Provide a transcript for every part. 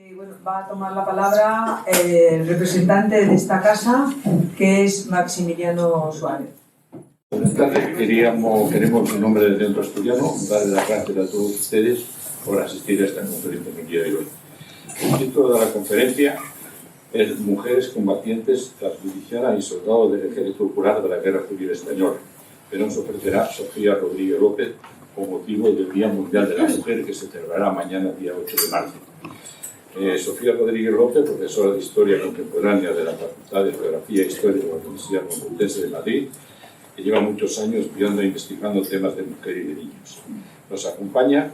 Bueno, va a tomar la palabra el representante de esta casa, que es Maximiliano Suárez. Buenas tardes. Queremos, en nombre del Centro Asturiano, darle las gracias a todos ustedes por asistir a esta conferencia en el día de hoy. El título de la conferencia es Mujeres combatientes tras Judiciana y soldados del Ejército Popular de la Guerra Civil Española, que nos ofrecerá Sofía Rodríguez López con motivo del Día Mundial de la Mujer, que se celebrará mañana, día 8 de marzo. Sofía Rodríguez López, profesora de Historia Contemporánea de la Facultad de Geografía e Historia de la Universidad Complutense de Madrid, que lleva muchos años estudiando e investigando temas de mujer y de niños. Nos acompaña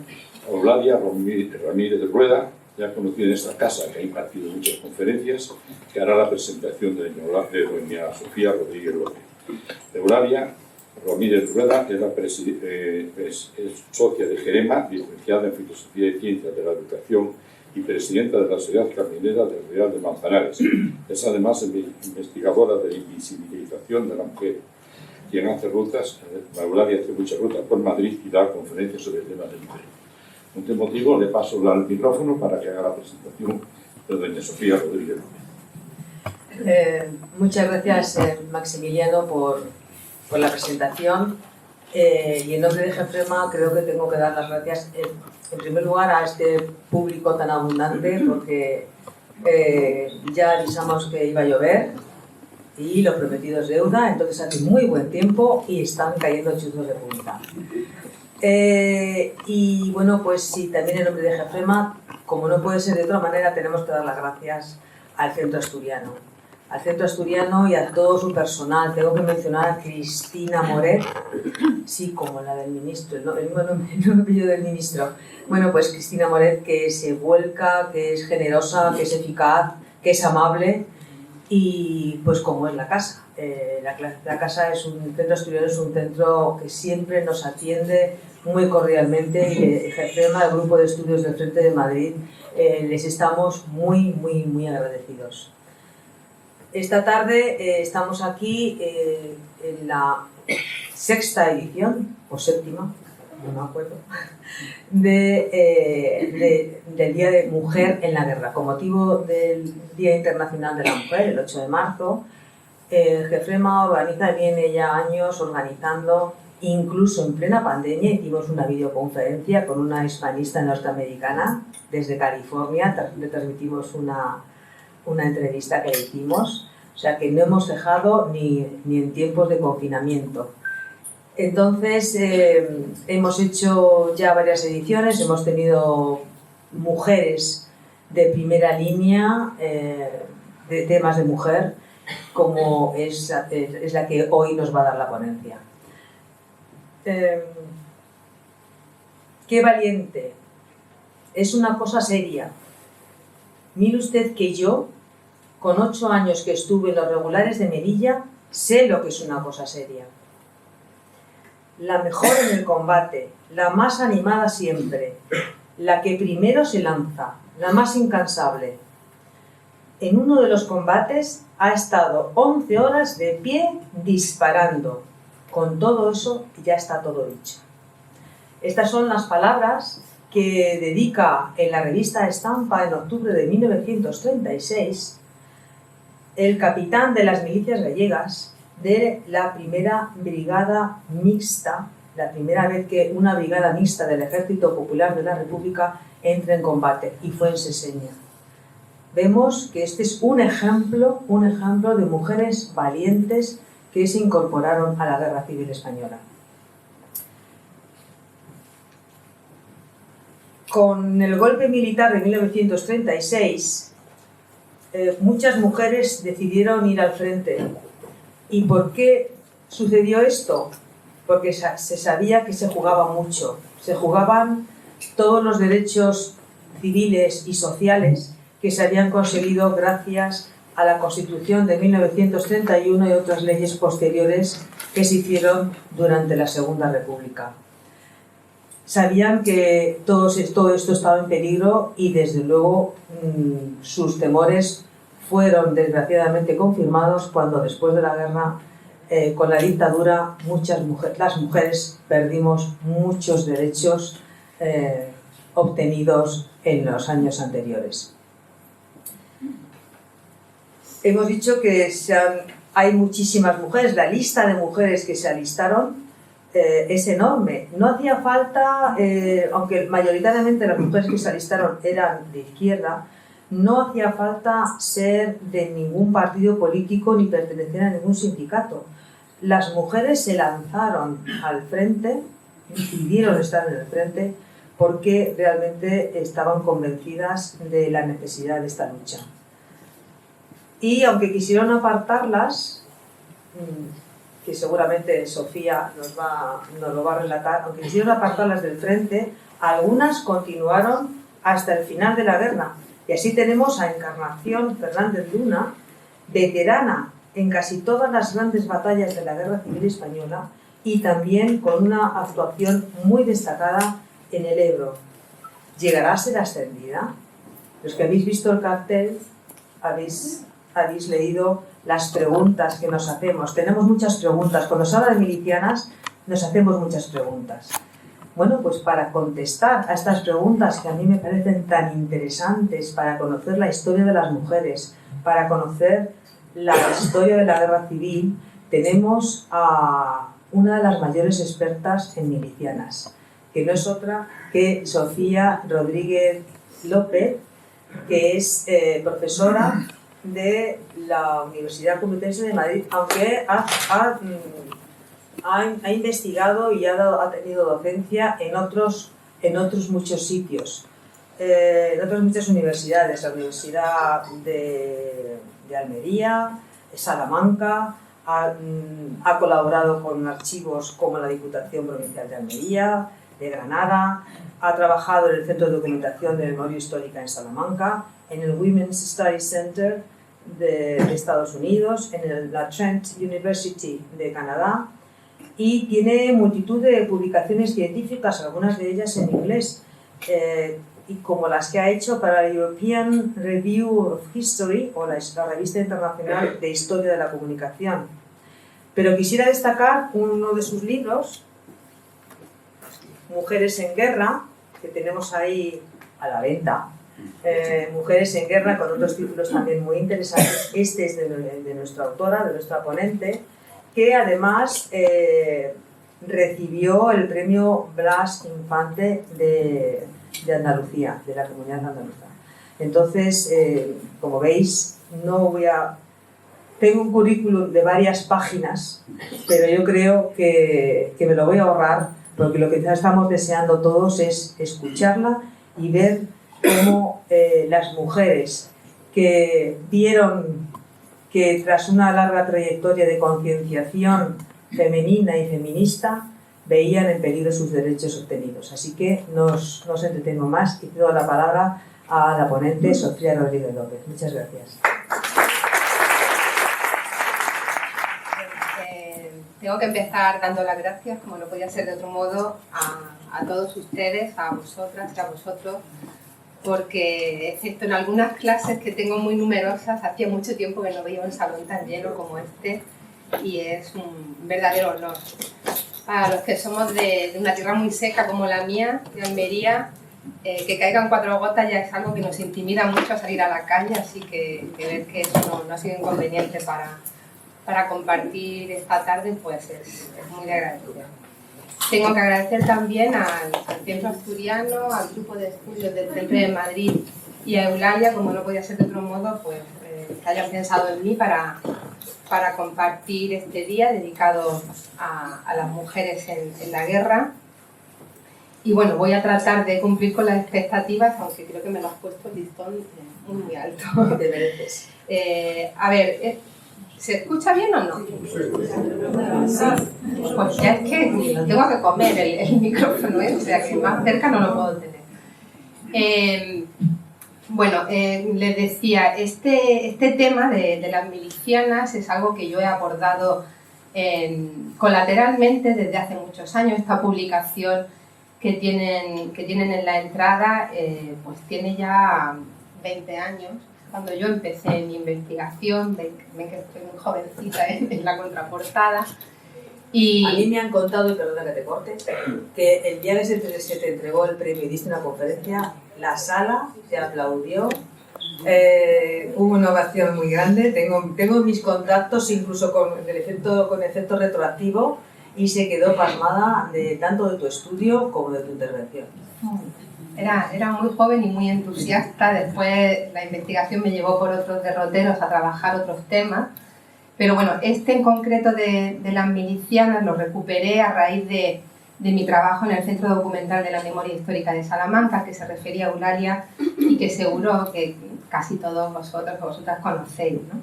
Eulalia Ramírez de Rueda, ya conocida en esta casa, que ha impartido muchas conferencias, que hará la presentación de doña Sofía Rodríguez López. Eulalia Ramírez de Rueda es socia de Gerema, licenciada en Filosofía y Ciencias de la Educación y presidenta de la Sociedad Caminera del Real de Manzanares. Es además investigadora de la invisibilización de la mujer, quien hace rutas, Eulalia hace muchas rutas por Madrid y da conferencias sobre el tema de mujer. Con este motivo le paso el micrófono para que haga la presentación de doña Sofía Rodríguez López. Muchas gracias, Maximiliano, por la presentación. Y en nombre de GEFREMA creo que tengo que dar las gracias en primer lugar a este público tan abundante, porque ya avisamos que iba a llover y lo prometido es deuda, entonces hace muy buen tiempo y están cayendo chuzos de punta. Y bueno, pues sí, también en nombre de GEFREMA, como no puede ser de otra manera, tenemos que dar las gracias al Centro Asturiano. Al Centro Asturiano y a todo su personal. Tengo que mencionar a Cristina Moret, sí, como la del ministro, el mismo apellido del ministro. Bueno, pues Cristina Moret, que se vuelca, que es generosa, que es eficaz, que es amable, y pues como es la casa. La casa es un centro asturiano, es un centro que siempre nos atiende muy cordialmente, y GEFREMA, el Grupo de Estudios del Frente de Madrid, les estamos muy agradecidos. Esta tarde estamos aquí en la sexta edición, o séptima, no me acuerdo, del Día de Mujer en la Guerra. Con motivo del Día Internacional de la Mujer, el 8 de marzo, GEFREMA viene ya años organizando, incluso en plena pandemia, hicimos una videoconferencia con una hispanista norteamericana desde California, le transmitimos una entrevista que le hicimos, o sea que no hemos dejado ni en tiempos de confinamiento. Entonces, hemos hecho ya varias ediciones, hemos tenido mujeres de primera línea de temas de mujer, como es la que hoy nos va a dar la ponencia. ¡Qué valiente! Es una cosa seria. Mire usted que yo, con 8 años que estuve en los regulares de Melilla, sé lo que es una cosa seria. La mejor en el combate, la más animada siempre, la que primero se lanza, la más incansable. En uno de los combates ha estado 11 horas de pie disparando. Con todo eso ya está todo dicho. Estas son las palabras que dedica en la revista Estampa en octubre de 1936 el capitán de las milicias gallegas de la primera brigada mixta, la primera vez que una brigada mixta del Ejército Popular de la República entra en combate, y fue en Seseña. Vemos que este es un ejemplo de mujeres valientes que se incorporaron a la Guerra Civil Española. Con el golpe militar de 1936, muchas mujeres decidieron ir al frente. ¿Y por qué sucedió esto? Porque se sabía que se jugaba mucho. Se jugaban todos los derechos civiles y sociales que se habían conseguido gracias a la Constitución de 1931 y otras leyes posteriores que se hicieron durante la Segunda República. Sabían que todo esto estaba en peligro y desde luego sus temores fueron desgraciadamente confirmados cuando después de la guerra, con la dictadura, las mujeres perdimos muchos derechos obtenidos en los años anteriores. hemos dicho que hay muchísimas mujeres, la lista de mujeres que se alistaron es enorme. No hacía falta, aunque mayoritariamente las mujeres que se alistaron eran de izquierda, no hacía falta ser de ningún partido político ni pertenecer a ningún sindicato. Las mujeres se lanzaron al frente, decidieron estar en el frente, porque realmente estaban convencidas de la necesidad de esta lucha. Y aunque quisieron apartarlas, que seguramente Sofía nos lo va a relatar, aunque quisieron apartarlas del frente, algunas continuaron hasta el final de la guerra. Y así tenemos a Encarnación Fernández Luna, veterana en casi todas las grandes batallas de la Guerra Civil Española y también con una actuación muy destacada en el Ebro. ¿Llegará a ser ascendida? Los que habéis visto el cartel habéis leído las preguntas que nos hacemos. Tenemos muchas preguntas. Cuando se habla de milicianas, nos hacemos muchas preguntas. Bueno, pues para contestar a estas preguntas que a mí me parecen tan interesantes, para conocer la historia de las mujeres, para conocer la historia de la Guerra Civil, tenemos a una de las mayores expertas en milicianas, que no es otra que Sofía Rodríguez López, que es profesora de la Universidad Complutense de Madrid, aunque ha investigado y ha tenido docencia en otros muchos sitios, en otras muchas universidades, la Universidad de Almería, Salamanca, ha colaborado con archivos como la Diputación Provincial de Almería, de Granada, ha trabajado en el Centro de Documentación de Memoria Histórica en Salamanca, en el Women's Studies Center de Estados Unidos, en la Trent University de Canadá, y tiene multitud de publicaciones científicas, algunas de ellas en inglés, y como las que ha hecho para la European Review of History, o la Revista Internacional de Historia de la Comunicación. Pero quisiera destacar uno de sus libros, Mujeres en Guerra, que tenemos ahí a la venta. Mujeres en Guerra, con otros títulos también muy interesantes. Este es de nuestra autora, de nuestra ponente, que además recibió el premio Blas Infante de Andalucía, de la Comunidad Andaluza. Entonces, como veis, tengo un currículum de varias páginas, pero yo creo que me lo voy a ahorrar, porque lo que estamos deseando todos es escucharla y ver cómo las mujeres que vieron que tras una larga trayectoria de concienciación femenina y feminista veían en peligro sus derechos obtenidos. Así que no os entretengo más y cedo la palabra a la ponente Sofía Rodríguez López. Muchas gracias. Tengo que empezar dando las gracias, como no podía ser de otro modo, a todos ustedes, a vosotras y a vosotros, porque excepto en algunas clases que tengo muy numerosas, hacía mucho tiempo que no veía un salón tan lleno como este y es un verdadero honor. Para los que somos de una tierra muy seca como la mía, de Almería, que caigan 4 gotas ya es algo que nos intimida mucho a salir a la calle, así que ver que eso no ha sido inconveniente para compartir esta tarde, pues es muy agradecida. Tengo que agradecer también al Centro Asturiano, al Grupo de Estudios del Centro de Madrid y a Eulalia, como no podía ser de otro modo, pues que hayan pensado en mí para compartir este día dedicado a las mujeres en la guerra. Y bueno, voy a tratar de cumplir con las expectativas, aunque creo que me lo has puesto el listón muy alto. Te mereces. A ver, ¿se escucha bien o no? Sí. Pues ya es que tengo que comer el micrófono, o sea que más cerca no lo puedo tener. Bueno, les decía, este tema de las milicianas es algo que yo he abordado colateralmente desde hace muchos años. Esta publicación que tienen en la entrada pues tiene ya 20 años. Cuando yo empecé mi investigación, ven que estoy muy jovencita en la contraportada. Y a mí me han contado, y perdona que te corte, que el día que se te entregó el premio y diste una conferencia, la sala te aplaudió Hubo una ovación muy grande, tengo mis contactos incluso con efecto retroactivo y se quedó pasmada tanto de tu estudio como de tu intervención. Era muy joven y muy entusiasta. Después la investigación me llevó por otros derroteros a trabajar otros temas. Pero bueno, este en concreto de las milicianas lo recuperé a raíz de mi trabajo en el Centro Documental de la Memoria Histórica de Salamanca, que se refería a Eulalia y que seguro que casi todos vosotras conocéis, ¿no?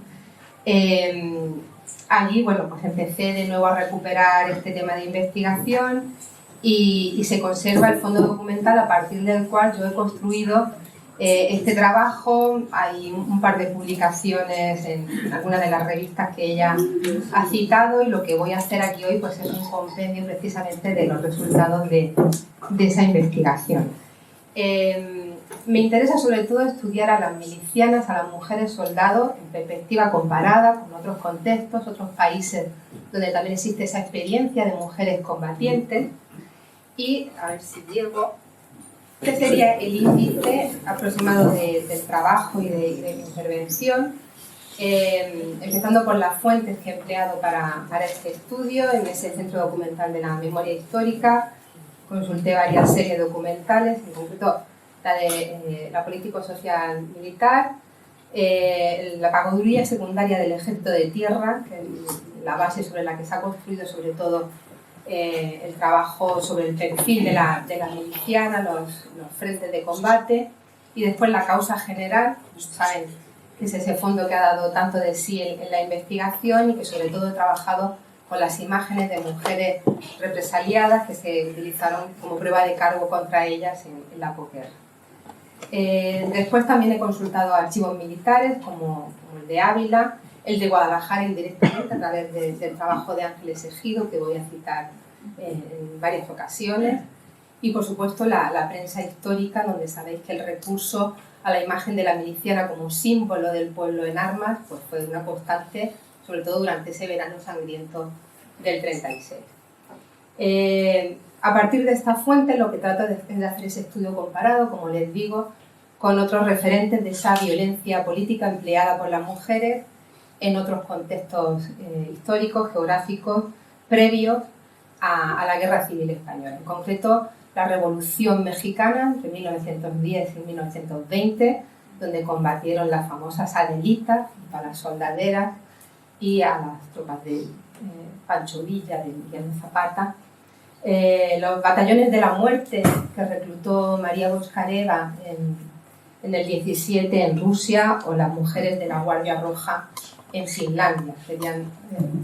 Allí, bueno, pues empecé de nuevo a recuperar este tema de investigación y se conserva el fondo documental a partir del cual yo he construido este trabajo. Hay un par de publicaciones en algunas de las revistas que ella ha citado y lo que voy a hacer aquí hoy pues es un compendio precisamente de los resultados de esa investigación. Me interesa sobre todo estudiar a las milicianas, a las mujeres soldados en perspectiva comparada con otros contextos, otros países donde también existe esa experiencia de mujeres combatientes. Y a ver si llego. Este sería el índice aproximado del trabajo y de mi intervención, empezando por las fuentes que he empleado para este estudio. En ese Centro Documental de la Memoria Histórica consulté varias series documentales, en concreto la de la político-social militar, la pagoduría secundaria del Ejército de Tierra, que es la base sobre la que se ha construido sobre todo el trabajo sobre el perfil de la miliciana, los frentes de combate, y después la causa general, saben que es ese fondo que ha dado tanto de sí en la investigación y que sobre todo he trabajado con las imágenes de mujeres represaliadas que se utilizaron como prueba de cargo contra ellas en la posguerra. Después también he consultado archivos militares como el de Ávila, el de Guadalajara indirectamente a través del trabajo de Ángeles Ejido, que voy a citar en varias ocasiones, y por supuesto la prensa histórica, donde sabéis que el recurso a la imagen de la miliciana como símbolo del pueblo en armas pues fue una constante, sobre todo durante ese verano sangriento del 36. A partir de esta fuente lo que trato es de hacer ese estudio comparado, como les digo, con otros referentes de esa violencia política empleada por las mujeres en otros contextos históricos, geográficos, previos a la Guerra Civil Española. En concreto, la Revolución Mexicana entre 1910 y 1920, donde combatieron las famosas Adelitas, a las soldaderas y a las tropas de Pancho Villa, de Emiliano Zapata. Los batallones de la muerte que reclutó María Boscareva en el 17 en Rusia, o las mujeres de la Guardia Roja en Finlandia. Serían,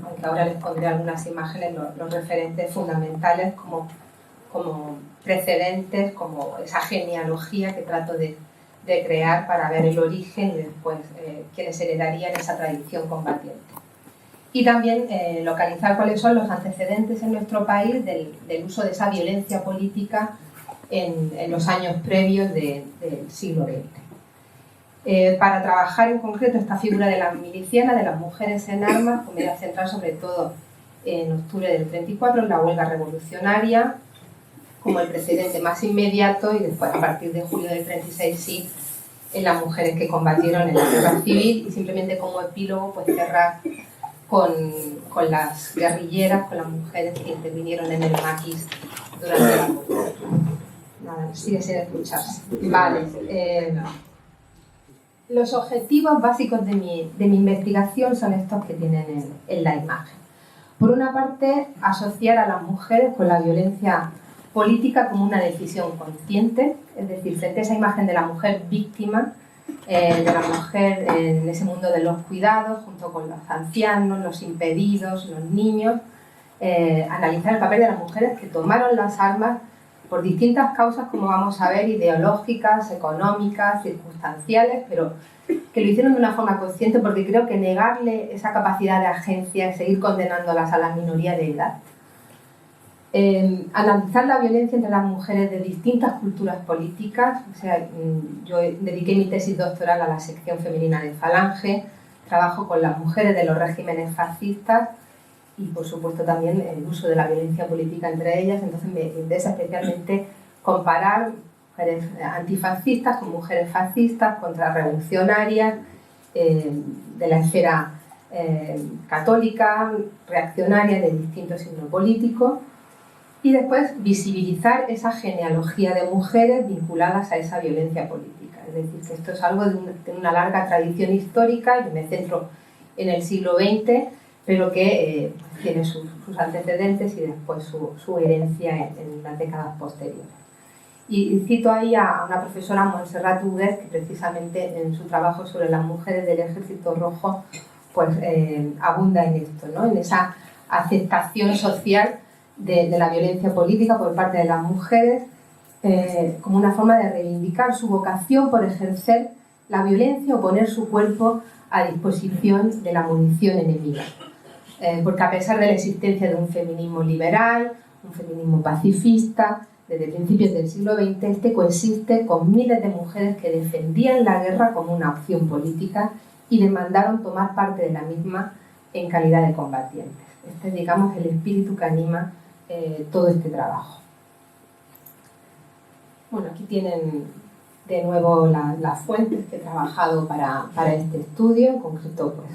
aunque ahora les pondré algunas imágenes, los referentes fundamentales como precedentes, como esa genealogía que trato de crear para ver el origen y después quienes heredarían esa tradición combatiente. Y también localizar cuáles son los antecedentes en nuestro país del uso de esa violencia política en los años previos del siglo XX. Para trabajar en concreto esta figura de la miliciana, de las mujeres en armas, pues me voy a centrar sobre todo en octubre del 34, en la huelga revolucionaria, como el precedente más inmediato, y después a partir de julio del 36 sí, en las mujeres que combatieron en la guerra civil, y simplemente como epílogo pues cerrar con las guerrilleras, con las mujeres que intervinieron en el maquis durante la guerra. Nada, sigue sin escucharse. Vale. Los objetivos básicos de mi investigación son estos que tienen en la imagen. Por una parte, asociar a las mujeres con la violencia política como una decisión consciente, es decir, frente a esa imagen de la mujer víctima, de la mujer en ese mundo de los cuidados, junto con los ancianos, los impedidos, los niños, analizar el papel de las mujeres que tomaron las armas por distintas causas, como vamos a ver, ideológicas, económicas, circunstanciales, pero que lo hicieron de una forma consciente, porque creo que negarle esa capacidad de agencia, seguir condenándolas a la minoría de edad. Analizar la violencia entre las mujeres de distintas culturas políticas, o sea, yo dediqué mi tesis doctoral a la sección femenina de Falange, trabajo con las mujeres de los regímenes fascistas y por supuesto también el uso de la violencia política entre ellas, entonces me interesa especialmente comparar mujeres antifascistas, con mujeres fascistas, contrarrevolucionarias, de la esfera católica, reaccionaria, de distintos signos políticos, y después visibilizar esa genealogía de mujeres vinculadas a esa violencia política. Es decir, que esto es algo de una larga tradición histórica, yo me centro en el siglo XX, pero que tiene sus antecedentes y después su herencia en las décadas posteriores. Y cito ahí a una profesora, Montserrat Huguet, que precisamente en su trabajo sobre las mujeres del Ejército Rojo pues abunda en esto, ¿no? En esa aceptación social de la violencia política por parte de las mujeres como una forma de reivindicar su vocación por ejercer la violencia o poner su cuerpo a disposición de la munición enemiga. Porque a pesar de la existencia de un feminismo liberal, un feminismo pacifista, desde principios del siglo XX, este coexiste con miles de mujeres que defendían la guerra como una opción política y demandaron tomar parte de la misma en calidad de combatientes. Este es, digamos, el espíritu que anima todo este trabajo. Bueno, aquí tienen de nuevo las fuentes que he trabajado para este estudio, en concreto pues,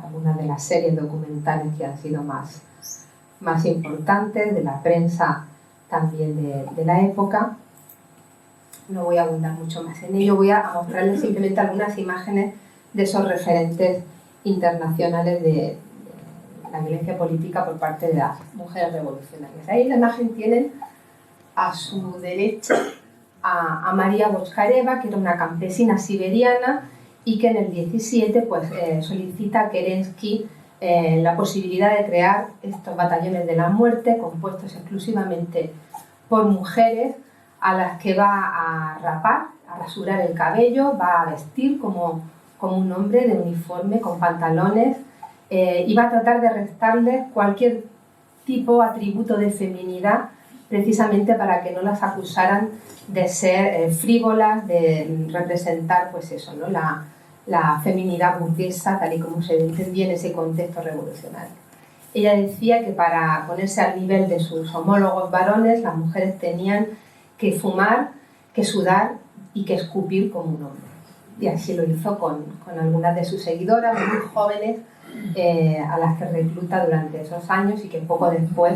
algunas de las series documentales que han sido más importantes, de la prensa también de la época. No voy a abundar mucho más en ello, voy a mostrarles simplemente algunas imágenes de esos referentes internacionales de la violencia política por parte de las mujeres revolucionarias. Ahí en la imagen tienen a su derecha a María Bochareva, que era una campesina siberiana y que en el 17 pues, solicita a Kerensky la posibilidad de crear estos batallones de la muerte compuestos exclusivamente por mujeres a las que va a rapar, a rasurar el cabello, va a vestir como un hombre de uniforme con pantalones y va a tratar de restarles cualquier tipo, atributo de feminidad, precisamente para que no las acusaran de ser frívolas, de representar pues eso, ¿no? la feminidad burguesa tal y como se entendía en ese contexto revolucionario. Ella decía que para ponerse al nivel de sus homólogos varones, las mujeres tenían que fumar, que sudar y que escupir como un hombre. Y así lo hizo con algunas de sus seguidoras muy jóvenes, a las que recluta durante esos años y que poco después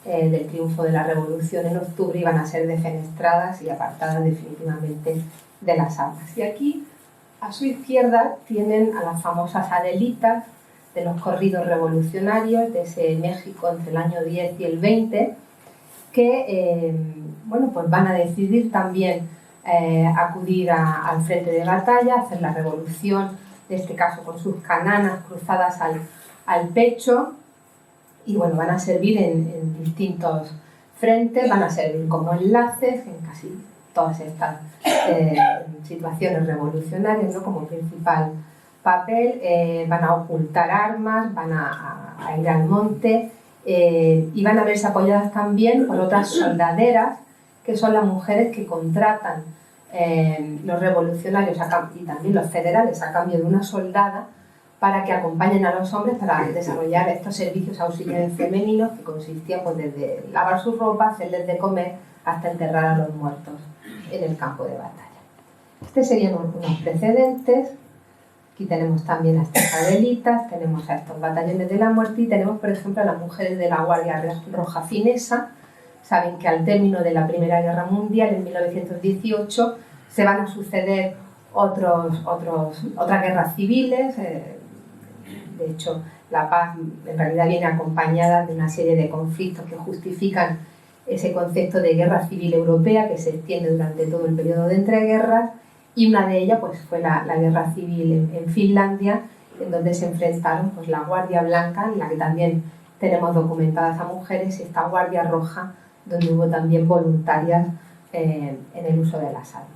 del triunfo de la revolución en octubre iban a ser defenestradas y apartadas definitivamente de las armas. Y aquí a su izquierda tienen a las famosas Adelitas de los corridos revolucionarios de ese México entre el año 10 y el 20, que bueno, pues van a decidir también acudir al frente de batalla, hacer la revolución, en este caso con sus cananas cruzadas al pecho, y bueno, van a servir en distintos frentes, van a servir como enlaces en casi todas estas situaciones revolucionarias, ¿no? Como principal papel, van a ocultar armas, van a ir al monte y van a verse apoyadas también por otras soldaderas, que son las mujeres que contratan los revolucionarios y también los federales a cambio de una soldada para que acompañen a los hombres para desarrollar estos servicios auxiliares femeninos que consistían pues, desde lavar su ropa, hacerles de comer, hasta enterrar a los muertos en el campo de batalla. Estos serían unos precedentes. Aquí tenemos también a estas Adelitas, tenemos a estos batallones de la muerte y tenemos, por ejemplo, a las mujeres de la Guardia Roja Finesa. Saben que al término de la Primera Guerra Mundial, en 1918, se van a suceder otras guerras civiles. De hecho, la paz en realidad viene acompañada de una serie de conflictos que justifican ese concepto de guerra civil europea que se extiende durante todo el periodo de entreguerras, y una de ellas pues, fue la guerra civil en Finlandia, en donde se enfrentaron pues, la Guardia Blanca, en la que también tenemos documentadas a mujeres, y esta Guardia Roja, donde hubo también voluntarias en el uso de las armas.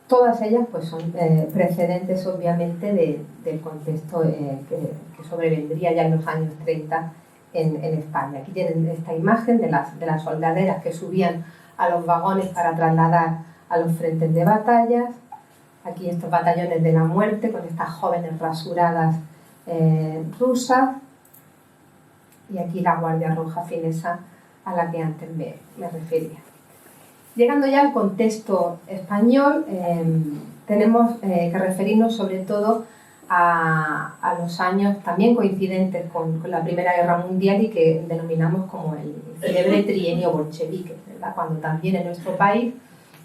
Todas ellas pues, son precedentes, obviamente, del contexto que sobrevendría ya en los años 30 en España. Aquí tienen esta imagen de las soldaderas que subían a los vagones para trasladar a los frentes de batallas. Aquí estos batallones de la muerte con estas jóvenes rasuradas rusas. Y aquí la Guardia Roja Finesa a la que antes me refería. Llegando ya al contexto español, tenemos que referirnos sobre todo a los años también coincidentes con la Primera Guerra Mundial y que denominamos como el célebre trienio bolchevique, ¿verdad? Cuando también en nuestro país,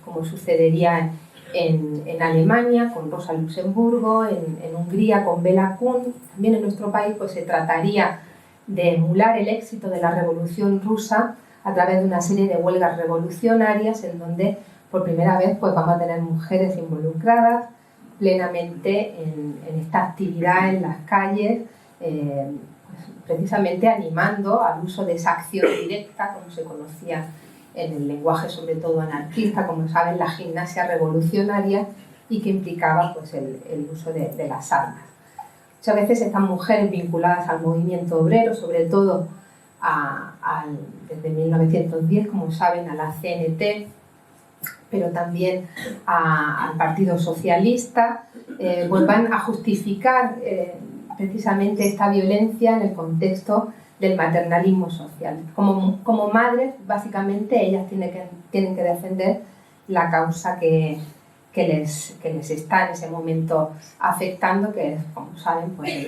como sucedería en Alemania con Rosa Luxemburgo, en Hungría con Béla Kun, también en nuestro país pues se trataría de emular el éxito de la Revolución Rusa a través de una serie de huelgas revolucionarias en donde por primera vez pues vamos a tener mujeres involucradas plenamente en esta actividad en las calles, pues precisamente animando al uso de esa acción directa, como se conocía en el lenguaje sobre todo anarquista, como saben, la gimnasia revolucionaria, y que implicaba pues, el uso de las armas. Muchas veces estas mujeres vinculadas al movimiento obrero, sobre todo desde 1910, como saben, a la CNT, pero también al Partido Socialista, pues van a justificar precisamente esta violencia en el contexto del maternalismo social. Como madres, básicamente, ellas tienen que defender la causa que les está en ese momento afectando, que es, como saben, pues,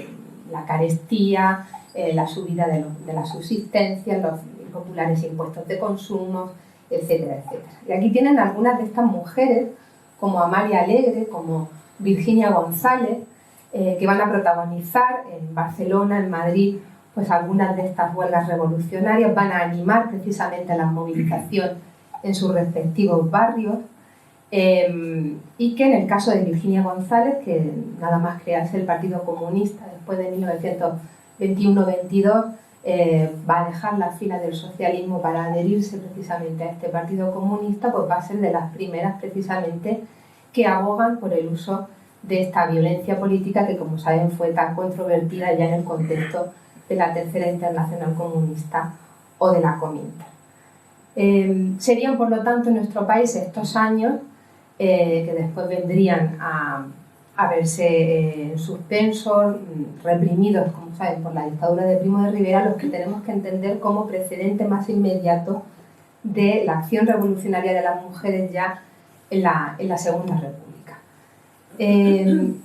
la carestía, la subida de la subsistencia, los populares impuestos de consumo, etcétera, etcétera. Y aquí tienen algunas de estas mujeres, como Amalia Alegre, como Virginia González, que van a protagonizar en Barcelona, en Madrid, pues algunas de estas huelgas revolucionarias, van a animar precisamente a la movilización en sus respectivos barrios, y que en el caso de Virginia González, que nada más crearse el Partido Comunista después de 1921-22, va a dejar la fila del socialismo para adherirse precisamente a este Partido Comunista, pues va a ser de las primeras precisamente que abogan por el uso de esta violencia política que, como saben, fue tan controvertida ya en el contexto de la Tercera Internacional Comunista o de la Comintern. Serían, por lo tanto, en nuestro país estos años que después vendrían a verse en suspenso, reprimidos, como saben, por la dictadura de Primo de Rivera, los que tenemos que entender como precedente más inmediato de la acción revolucionaria de las mujeres ya en la Segunda República.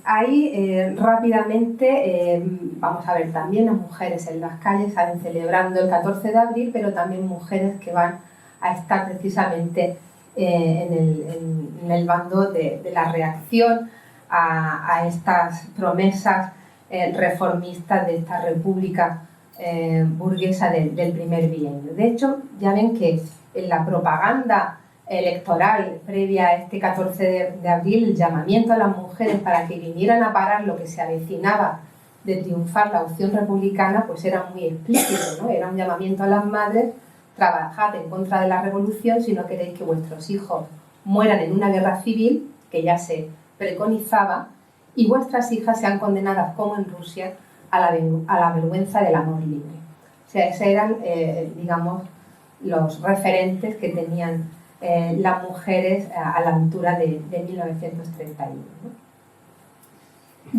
Ahí rápidamente vamos a ver también a mujeres en las calles, saben, celebrando el 14 de abril, pero también mujeres que van a estar precisamente en el bando de la reacción a estas promesas reformistas de esta república burguesa del primer bienio. De hecho, ya ven que en la propaganda electoral previa a este 14 de abril, el llamamiento a las mujeres para que vinieran a parar lo que se avecinaba de triunfar la opción republicana, pues era muy explícito, ¿no? Era un llamamiento a las madres: trabajad en contra de la revolución si no queréis que vuestros hijos mueran en una guerra civil, que ya se preconizaba, y vuestras hijas sean condenadas, como en Rusia, a la vergüenza del amor libre. O sea, esos eran, digamos, los referentes que tenían las mujeres a la altura de 1931, ¿no?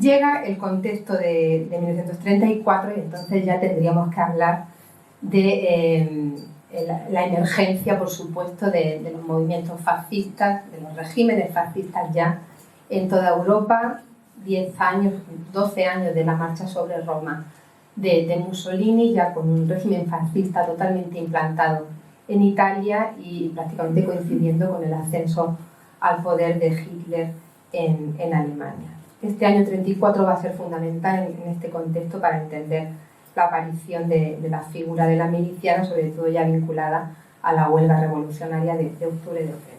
Llega el contexto de 1934 y entonces ya tendríamos que hablar de la emergencia, por supuesto, de los movimientos fascistas, de los regímenes fascistas ya en toda Europa. 10 años, 12 años de la marcha sobre Roma de Mussolini, ya con un régimen fascista totalmente implantado en Italia y prácticamente coincidiendo con el ascenso al poder de Hitler en Alemania. Este año 34 va a ser fundamental en este contexto para entender la aparición de la figura de la miliciana, sobre todo ya vinculada a la huelga revolucionaria de octubre del 34.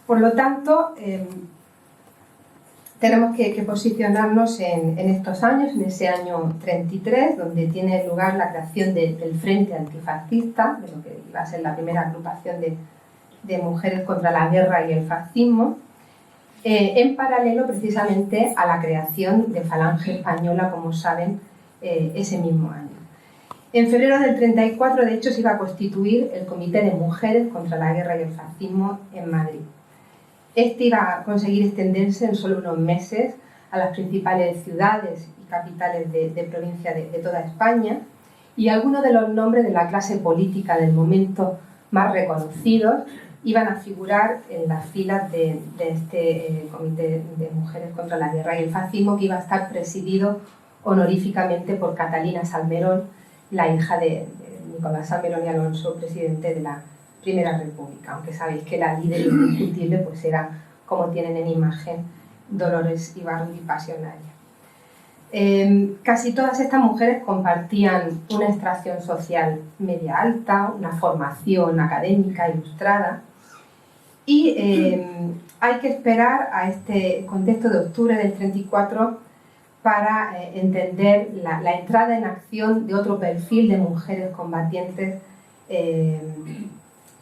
Por lo tanto, tenemos que posicionarnos en estos años, en ese año 33, donde tiene lugar la creación del Frente Antifascista, de lo que va a ser la primera agrupación de mujeres contra la guerra y el fascismo, en paralelo precisamente a la creación de Falange Española, como saben, ese mismo año. En febrero del 34, de hecho, se iba a constituir el Comité de Mujeres contra la Guerra y el Fascismo en Madrid. Este iba a conseguir extenderse en solo unos meses a las principales ciudades y capitales de provincia de toda España, y algunos de los nombres de la clase política del momento más reconocidos iban a figurar en las filas de este Comité de Mujeres contra la Guerra y el Fascismo, que iba a estar presidido honoríficamente por Catalina Salmerón, la hija de Nicolás Salmerón y Alonso, presidente de la Primera República, aunque sabéis que la líder indiscutible pues era, como tienen en imagen, Dolores Ibargüi Pasionaria. Casi todas estas mujeres compartían una extracción social media alta, una formación académica ilustrada, y hay que esperar a este contexto de octubre del 34 para entender la entrada en acción de otro perfil de mujeres combatientes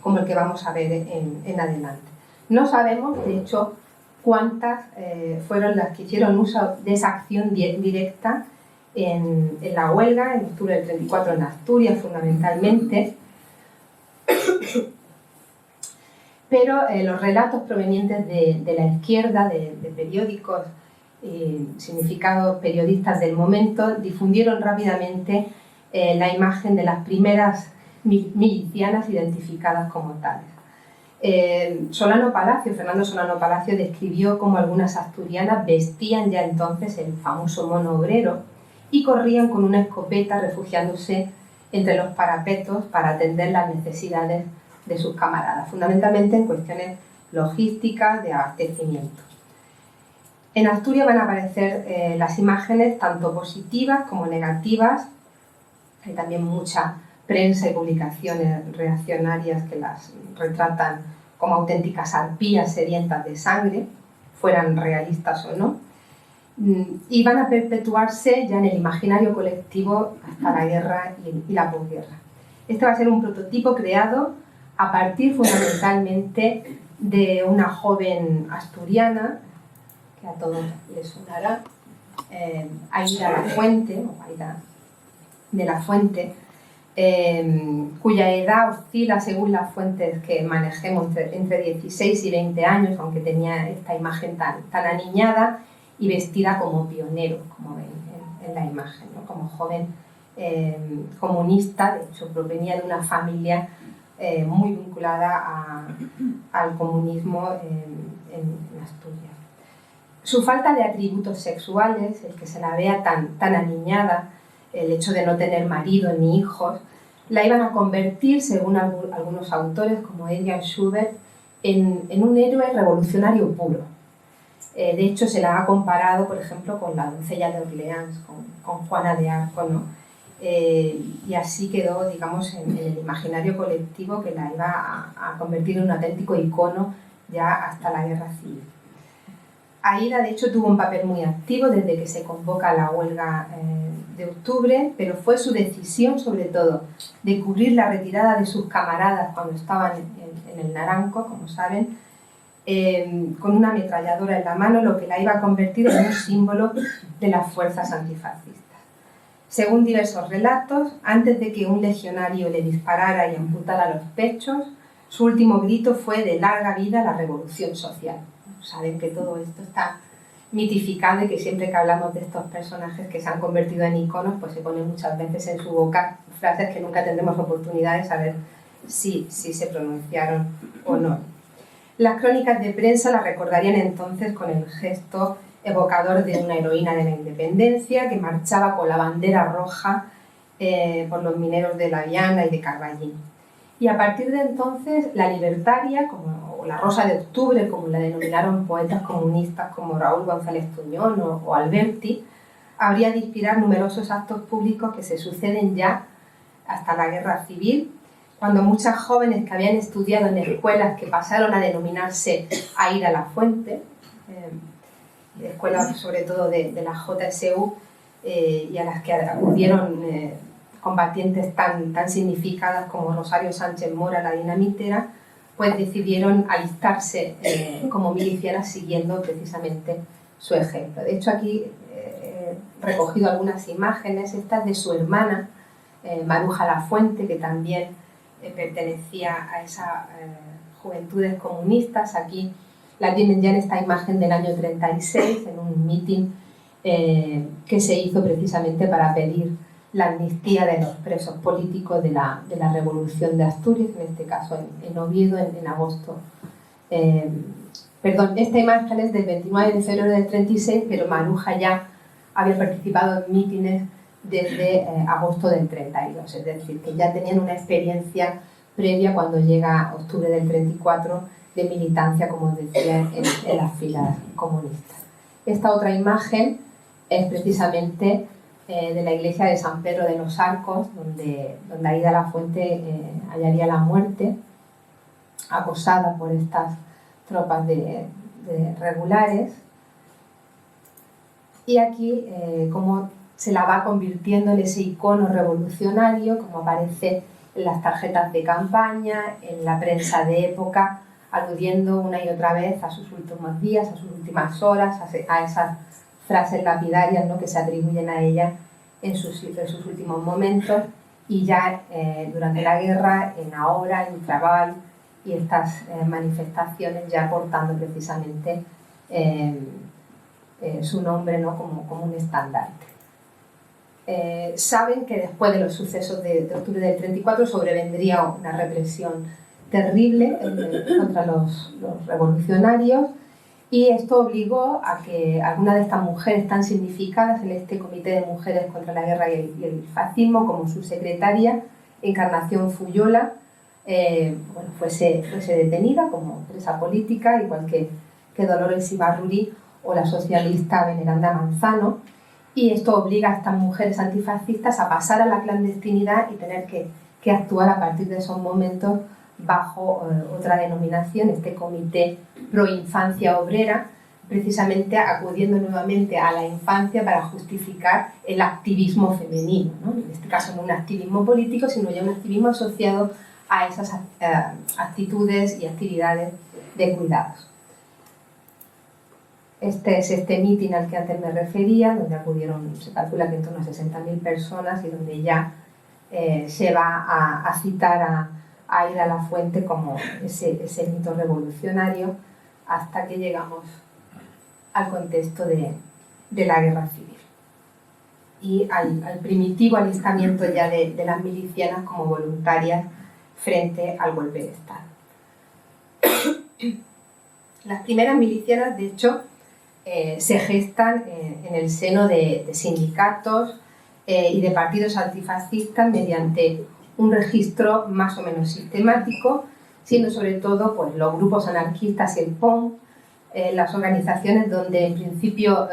como el que vamos a ver en adelante. No sabemos, de hecho, cuántas fueron las que hicieron uso de esa acción directa en la huelga, en octubre del 34 en Asturias fundamentalmente, pero los relatos provenientes de la izquierda, de periódicos significados periodistas del momento, difundieron rápidamente la imagen de las primeras milicianas identificadas como tales. Fernando Solano Palacio describió cómo algunas asturianas vestían ya entonces el famoso mono obrero y corrían con una escopeta refugiándose entre los parapetos para atender las necesidades de sus camaradas, fundamentalmente en cuestiones logísticas de abastecimiento. En Asturias van a aparecer las imágenes tanto positivas como negativas. Hay también mucha prensa y publicaciones reaccionarias que las retratan como auténticas arpías sedientas de sangre, fueran realistas o no, y van a perpetuarse ya en el imaginario colectivo hasta la guerra y la posguerra. Este va a ser un prototipo creado a partir fundamentalmente de una joven asturiana, que a todos les sonará, Aída Lafuente, o Aída de la Fuente, cuya edad oscila según las fuentes que manejemos entre 16 y 20 años, aunque tenía esta imagen tan aniñada y vestida como pionero, como ven en la imagen, ¿no? Como joven comunista. De hecho provenía de una familia muy vinculada al comunismo en Asturias. Su falta de atributos sexuales, el que se la vea tan aniñada, el hecho de no tener marido ni hijos, la iban a convertir, según algunos autores como Adrian Schubert, en un héroe revolucionario puro. De hecho, se la ha comparado, por ejemplo, con la doncella de Orleans, con Juana de Arco, ¿no? Y así quedó, digamos, en el imaginario colectivo, que la iba a convertir en un auténtico icono ya hasta la guerra civil. Aída, de hecho, tuvo un papel muy activo desde que se convoca la huelga de octubre, pero fue su decisión, sobre todo, de cubrir la retirada de sus camaradas cuando estaban en el Naranco, como saben, con una ametralladora en la mano, lo que la iba a convertir en un símbolo de las fuerzas antifascistas. Según diversos relatos, antes de que un legionario le disparara y amputara los pechos, su último grito fue de larga vida la revolución social. Saben que todo esto está mitificado y que siempre que hablamos de estos personajes que se han convertido en iconos, pues se ponen muchas veces en su boca frases que nunca tendremos oportunidad de saber si se pronunciaron o no. Las crónicas de prensa la recordarían entonces con el gesto evocador de una heroína de la independencia que marchaba con la bandera roja por los mineros de La Viana y de Carballín. Y a partir de entonces, la libertaria, o la Rosa de Octubre, como la denominaron poetas comunistas como Raúl González Tuñón o Alberti, habría de inspirar numerosos actos públicos que se suceden ya hasta la guerra civil, cuando muchas jóvenes que habían estudiado en escuelas que pasaron a denominarse Aída Lafuente, escuelas sobre todo de la JSU, y a las que acudieron combatientes tan significadas como Rosario Sánchez Mora, la dinamitera, pues decidieron alistarse como milicianas siguiendo precisamente su ejemplo. De hecho, aquí he recogido algunas imágenes, estas de su hermana, Maruja Lafuente, que también pertenecía a esas juventudes comunistas. Aquí la tienen ya en esta imagen del año 36, en un mitin que se hizo precisamente para pedir la amnistía de los presos políticos de la Revolución de Asturias, en este caso en Oviedo, en agosto. Esta imagen es del 29 de febrero del 36, pero Maruja ya había participado en mítines desde agosto del 32, es decir, que ya tenían una experiencia previa cuando llega octubre del 34 de militancia, como decía, en las filas comunistas. Esta otra imagen es precisamente de la iglesia de San Pedro de los Arcos, donde Aída Lafuente hallaría la muerte, acosada por estas tropas de regulares. Y aquí como se la va convirtiendo en ese icono revolucionario, como aparece en las tarjetas de campaña, en la prensa de época, aludiendo una y otra vez a sus últimos días, a sus últimas horas, a esas frases lapidarias, ¿no?, que se atribuyen a ella en sus últimos momentos, y ya durante la guerra, en Ahora, en Trabal, y estas manifestaciones ya portando precisamente su nombre, ¿no?, como un estandarte. Saben que después de los sucesos de octubre del 34 sobrevendría una represión terrible contra los revolucionarios, y esto obligó a que algunas de estas mujeres tan significadas en este Comité de Mujeres contra la Guerra y el Fascismo, como su secretaria, Encarnación Fuyola, fuese detenida como presa política, igual que Dolores Ibarruri o la socialista Veneranda Manzano, y esto obliga a estas mujeres antifascistas a pasar a la clandestinidad y tener que actuar a partir de esos momentos bajo otra denominación, este Comité Pro Infancia Obrera, precisamente acudiendo nuevamente a la infancia para justificar el activismo femenino, ¿no? En este caso no un activismo político, sino ya un activismo asociado a esas actitudes y actividades de cuidados. Este es este mitin al que antes me refería, donde acudieron, se calcula que en torno a 60.000 personas, y donde ya se va a citar a Aída Lafuente como ese mito revolucionario, hasta que llegamos al contexto de la guerra civil y al primitivo alistamiento ya de las milicianas como voluntarias frente al golpe de Estado. Las primeras milicianas, de hecho, se gestan en el seno de sindicatos y de partidos antifascistas mediante un registro más o menos sistemático, siendo sobre todo pues, los grupos anarquistas y el POM, las organizaciones donde en principio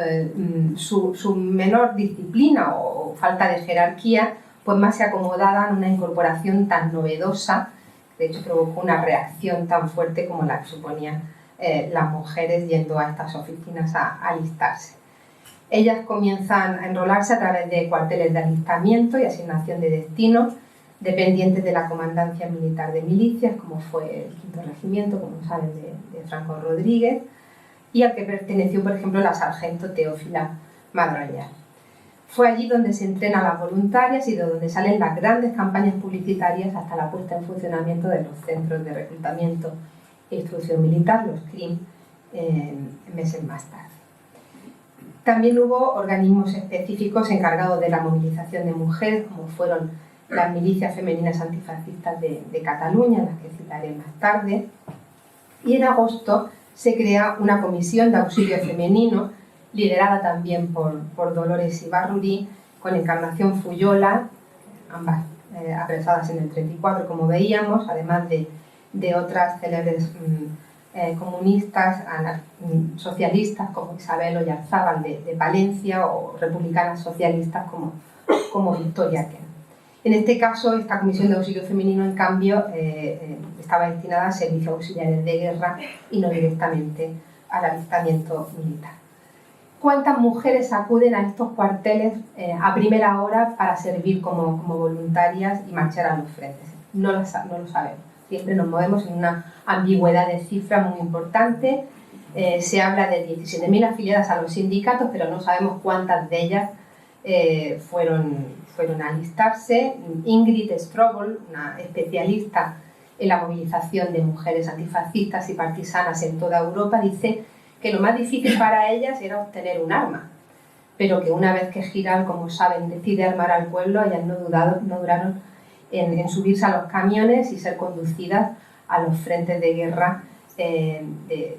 su menor disciplina o falta de jerarquía pues más se acomodaban a una incorporación tan novedosa, de hecho provocó una reacción tan fuerte como la que suponían las mujeres yendo a estas oficinas a alistarse. Ellas comienzan a enrolarse a través de cuarteles de alistamiento y asignación de destino, dependientes de la Comandancia Militar de Milicias, como fue el 5º Regimiento, como saben, de Franco Rodríguez, y al que perteneció, por ejemplo, la sargento Teófila Madroñal. Fue allí donde se entrenan las voluntarias y de donde salen las grandes campañas publicitarias hasta la puesta en funcionamiento de los centros de reclutamiento e instrucción militar, los CRIM, meses más tarde. También hubo organismos específicos encargados de la movilización de mujeres, como fueron las milicias femeninas antifascistas de Cataluña, las que citaré más tarde, y en agosto se crea una comisión de auxilio femenino, liderada también por Dolores Ibarruri, con Encarnación Fuyola, ambas apresadas en el 34, como veíamos, además de otras célebres comunistas, socialistas como Isabel Oyarzábal de Palencia, o republicanas socialistas como Victoria Kent. En este caso, esta comisión de auxilio femenino, en cambio, estaba destinada a servicios auxiliares de guerra y no directamente al alistamiento militar. ¿Cuántas mujeres acuden a estos cuarteles a primera hora para servir como voluntarias y marchar a los frentes? No lo sabemos. Siempre nos movemos en una ambigüedad de cifras muy importante. Se habla de 17.000 afiliadas a los sindicatos, pero no sabemos cuántas de ellas fueron a alistarse. Ingrid Strobel, una especialista en la movilización de mujeres antifascistas y partisanas en toda Europa, dice que lo más difícil para ellas era obtener un arma, pero que una vez que Giral, como saben, decide armar al pueblo, ellas no duraron en subirse a los camiones y ser conducidas a los frentes de guerra de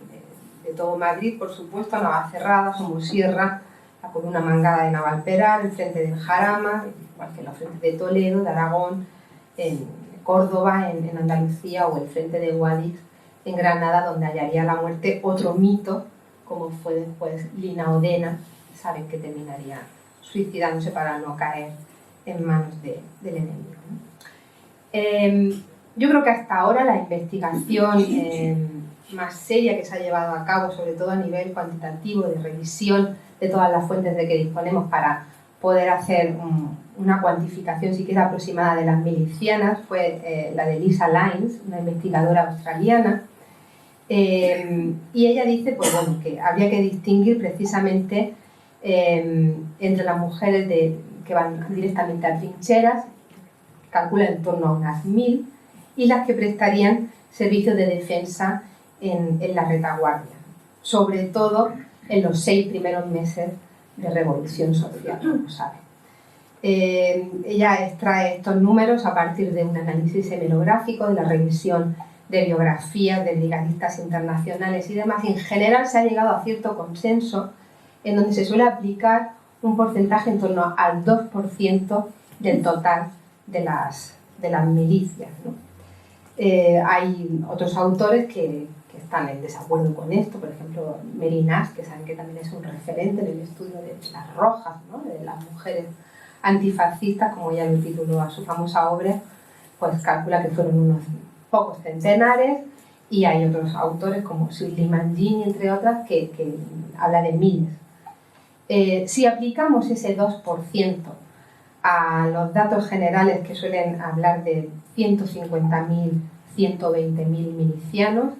todo Madrid, por supuesto, Navacerrada, Somosierra, la columna mangada de Navalperal, el frente del Jarama, igual que los frentes de Toledo, de Aragón, en Córdoba, en Andalucía, o el frente de Guadix, en Granada, donde hallaría la muerte otro mito, como fue después Lina Odena, saben que terminaría suicidándose para no caer en manos del enemigo, ¿no? Yo creo que hasta ahora la investigación más seria que se ha llevado a cabo, sobre todo a nivel cuantitativo, de revisión de todas las fuentes de que disponemos para poder hacer una cuantificación siquiera aproximada de las milicianas, fue la de Lisa Lines, una investigadora australiana, y ella dice pues, bueno, que habría que distinguir precisamente entre las mujeres que van directamente a trincheras, calcula en torno a unas 1000, y las que prestarían servicios de defensa en la retaguardia, sobre todo en los 6 primeros meses de revolución social, como saben. Ella extrae estos números a partir de un análisis hemerográfico, de la revisión de biografías de brigadistas internacionales y demás. Y en general se ha llegado a cierto consenso en donde se suele aplicar un porcentaje en torno al 2% del total de las milicias, ¿no? Hay otros autores que están en desacuerdo con esto, por ejemplo Merinas, que saben que también es un referente en el estudio de las rojas, ¿no? De las mujeres antifascistas, como ella lo tituló a su famosa obra, pues calcula que fueron unos pocos centenares, y hay otros autores como Shirley Mangini, entre otras, que habla de miles. Si aplicamos ese 2% a los datos generales, que suelen hablar de 150.000, 120.000 milicianos,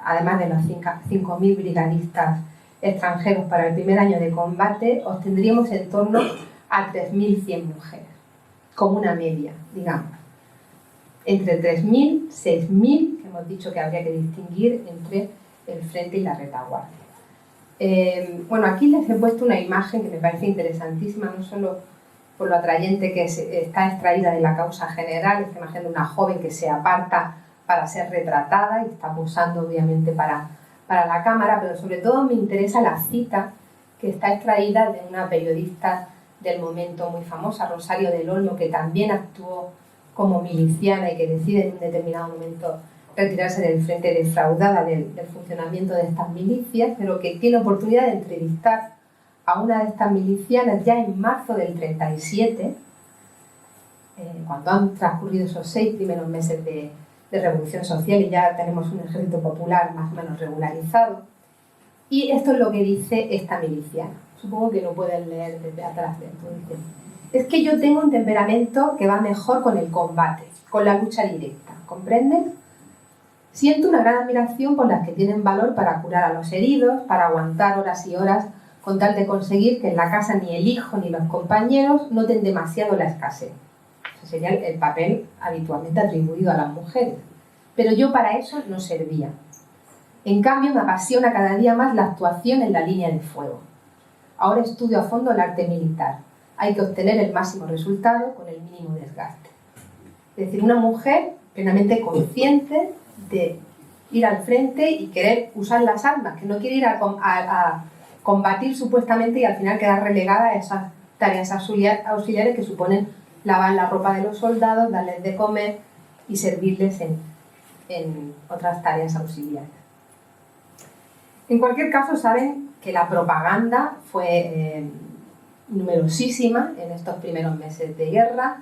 además de los 5.000 brigadistas extranjeros para el primer año de combate, obtendríamos en torno a 3.100 mujeres, como una media, digamos. Entre 3.000, 6.000, que hemos dicho que habría que distinguir entre el frente y la retaguardia. Bueno, aquí les he puesto una imagen que me parece interesantísima, no solo por lo atrayente que está extraída de la causa general, esta imagen de una joven que se aparta para ser retratada y está posando obviamente para la cámara, pero sobre todo me interesa la cita que está extraída de una periodista del momento muy famosa, Rosario del Olmo, que también actuó como miliciana y que decide en un determinado momento retirarse del frente, defraudada del funcionamiento de estas milicias, pero que tiene oportunidad de entrevistar a una de estas milicianas ya en marzo del 37, cuando han transcurrido esos 6 primeros meses de revolución social y ya tenemos un ejército popular más o menos regularizado. Y esto es lo que dice esta miliciana. Supongo que lo pueden leer desde atrás de esto. Dice: es que yo tengo un temperamento que va mejor con el combate, con la lucha directa, ¿comprendes? Siento una gran admiración por las que tienen valor para curar a los heridos, para aguantar horas y horas con tal de conseguir que en la casa ni el hijo ni los compañeros noten demasiado la escasez. Ese sería el papel habitualmente atribuido a las mujeres. Pero yo para eso no servía. En cambio, me apasiona cada día más la actuación en la línea de fuego. Ahora estudio a fondo el arte militar. Hay que obtener el máximo resultado con el mínimo desgaste. Es decir, una mujer plenamente consciente de ir al frente y querer usar las armas, que no quiere ir a combatir supuestamente y al final quedar relegada a esas tareas auxiliares que suponen lavar la ropa de los soldados, darles de comer y servirles en otras tareas auxiliares. En cualquier caso, saben que la propaganda fue numerosísima en estos primeros meses de guerra,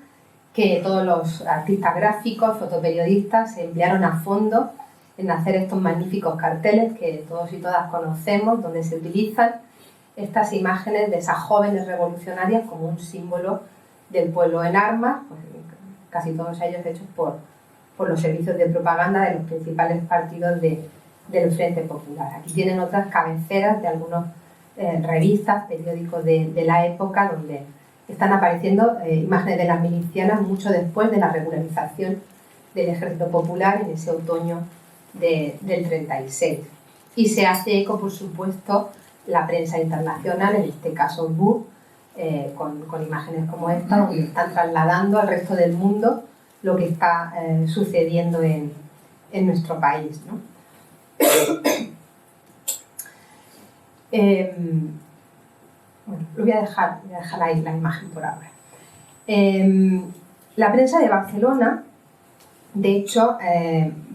que todos los artistas gráficos, fotoperiodistas se emplearon a fondo en hacer estos magníficos carteles que todos y todas conocemos, donde se utilizan estas imágenes de esas jóvenes revolucionarias como un símbolo del pueblo en armas, pues casi todos ellos hechos por los servicios de propaganda de los principales partidos del Frente Popular. Aquí tienen otras cabeceras de algunas revistas, periódicos de la época, donde están apareciendo imágenes de las milicianas mucho después de la regularización del Ejército Popular en ese otoño del 36. Y se hace eco, por supuesto, la prensa internacional, en este caso BUR, con imágenes como esta, donde están trasladando al resto del mundo lo que está sucediendo en nuestro país, ¿no? Bueno, lo voy a dejar ahí la imagen por ahora. La prensa de Barcelona, de hecho,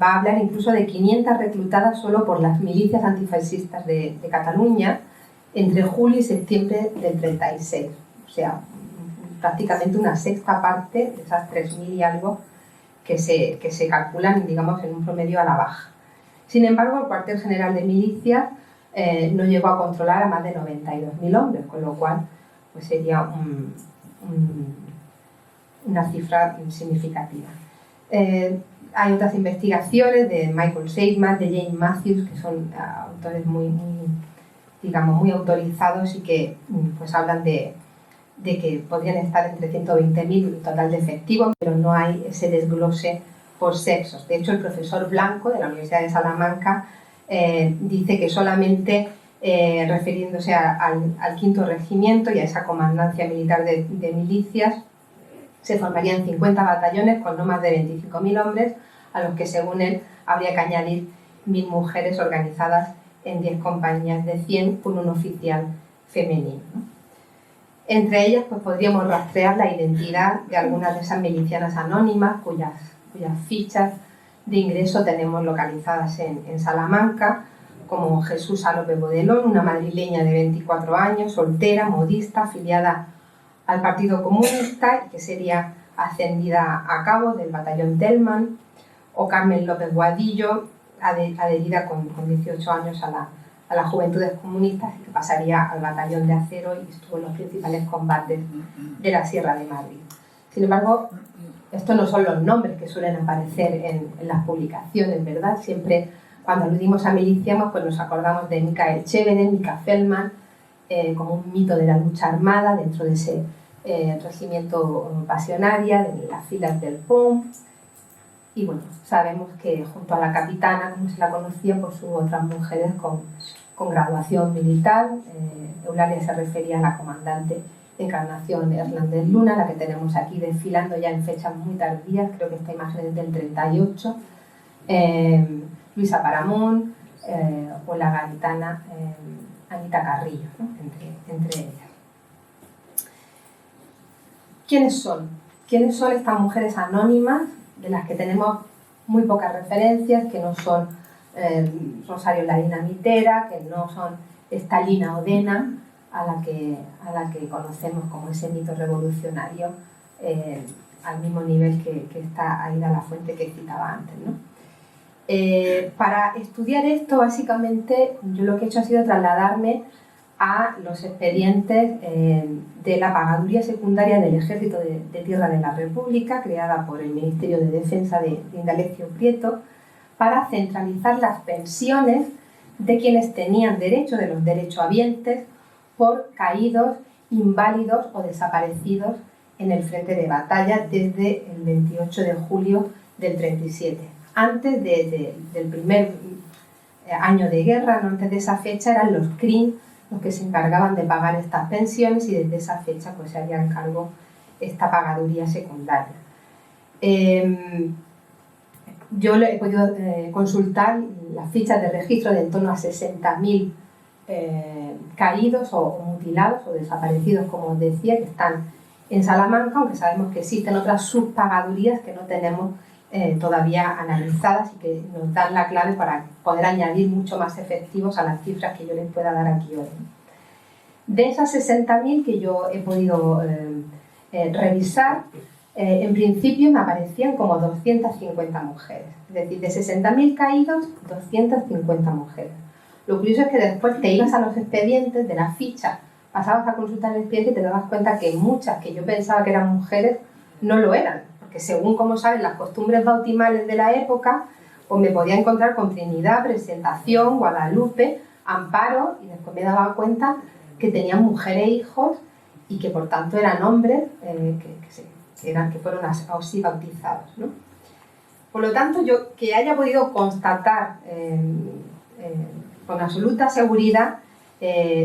va a hablar incluso de 500 reclutadas solo por las milicias antifascistas de Cataluña entre julio y septiembre del 36. O sea, prácticamente una sexta parte de esas 3.000 y algo que se calculan, digamos, en un promedio a la baja. Sin embargo, el cuartel general de milicias no llegó a controlar a más de 92.000 hombres, con lo cual pues sería una cifra significativa. Hay otras investigaciones de Michael Seidman, de James Matthews, que son autores muy autorizados y que pues hablan de que podrían estar entre 120.000 en total de efectivos, pero no hay ese desglose por sexos. De hecho, el profesor Blanco de la Universidad de Salamanca dice que solamente refiriéndose al 5º regimiento y a esa comandancia militar de milicias, se formarían 50 batallones con no más de 25.000 hombres, a los que, según él, habría que añadir 1.000 mujeres organizadas en 10 compañías de 100 con un oficial femenino, ¿no? Entre ellas, pues, podríamos rastrear la identidad de algunas de esas milicianas anónimas cuyas fichas de ingreso tenemos localizadas en Salamanca, como Jesús López Bodelón, una madrileña de 24 años, soltera, modista, afiliada al Partido Comunista y que sería ascendida a cabo del batallón Telman, o Carmen López Guadillo, adherida con 18 años a las Juventudes Comunistas y que pasaría al batallón de Acero y estuvo en los principales combates de la Sierra de Madrid. Sin embargo, estos no son los nombres que suelen aparecer en las publicaciones, ¿verdad? Siempre cuando aludimos a milicianos, pues nos acordamos de Michael Chévere, Mika Feldman, como un mito de la lucha armada dentro de ese regimiento pasionaria, de las filas del POM. Y bueno, sabemos que junto a la capitana, como se la conocía, pues hubo otras mujeres con graduación militar. Eulalia se refería a la comandante Encarnación Hernández Luna, la que tenemos aquí desfilando ya en fechas muy tardías, creo que esta imagen es del 38, Luisa Paramón o la gaditana Anita Carrillo, ¿no? entre ellas. ¿Quiénes son? ¿Quiénes son estas mujeres anónimas de las que tenemos muy pocas referencias, que no son Rosario la Dinamitera, que no son esta Lina Odena, a la que conocemos como ese mito revolucionario, al mismo nivel que está Aída Lafuente que citaba antes, ¿no? Para estudiar esto, básicamente, yo lo que he hecho ha sido trasladarme a los expedientes de la pagaduría secundaria del Ejército de Tierra de la República, creada por el Ministerio de Defensa de Indalecio Prieto, para centralizar las pensiones de quienes tenían derecho, de los derechohabientes, por caídos, inválidos o desaparecidos en el frente de batalla desde el 28 de julio del 37. Antes del primer año de guerra, no antes de esa fecha, eran los CRIM los que se encargaban de pagar estas pensiones y desde esa fecha pues, se haría cargo esta pagaduría secundaria. Yo he podido consultar las fichas de registro de en torno a 60.000 caídos o mutilados o desaparecidos, como os decía, que están en Salamanca, aunque sabemos que existen otras subpagadurías que no tenemos todavía analizadas y que nos dan la clave para poder añadir mucho más efectivos a las cifras que yo les pueda dar aquí hoy. De esas 60.000 que yo he podido revisar, en principio me aparecían como 250 mujeres. Es decir, de 60.000 caídos, 250 mujeres. Lo curioso es que después te ibas a los expedientes de la ficha, pasabas a consultar el expediente y te dabas cuenta que muchas que yo pensaba que eran mujeres no lo eran. Porque según, como saben, las costumbres bautismales de la época, pues me podía encontrar con Trinidad, Presentación, Guadalupe, Amparo, y después me daba cuenta que tenían mujeres e hijos y que por tanto eran hombres que fueron así bautizados, ¿no? Por lo tanto, yo que haya podido constatar con absoluta seguridad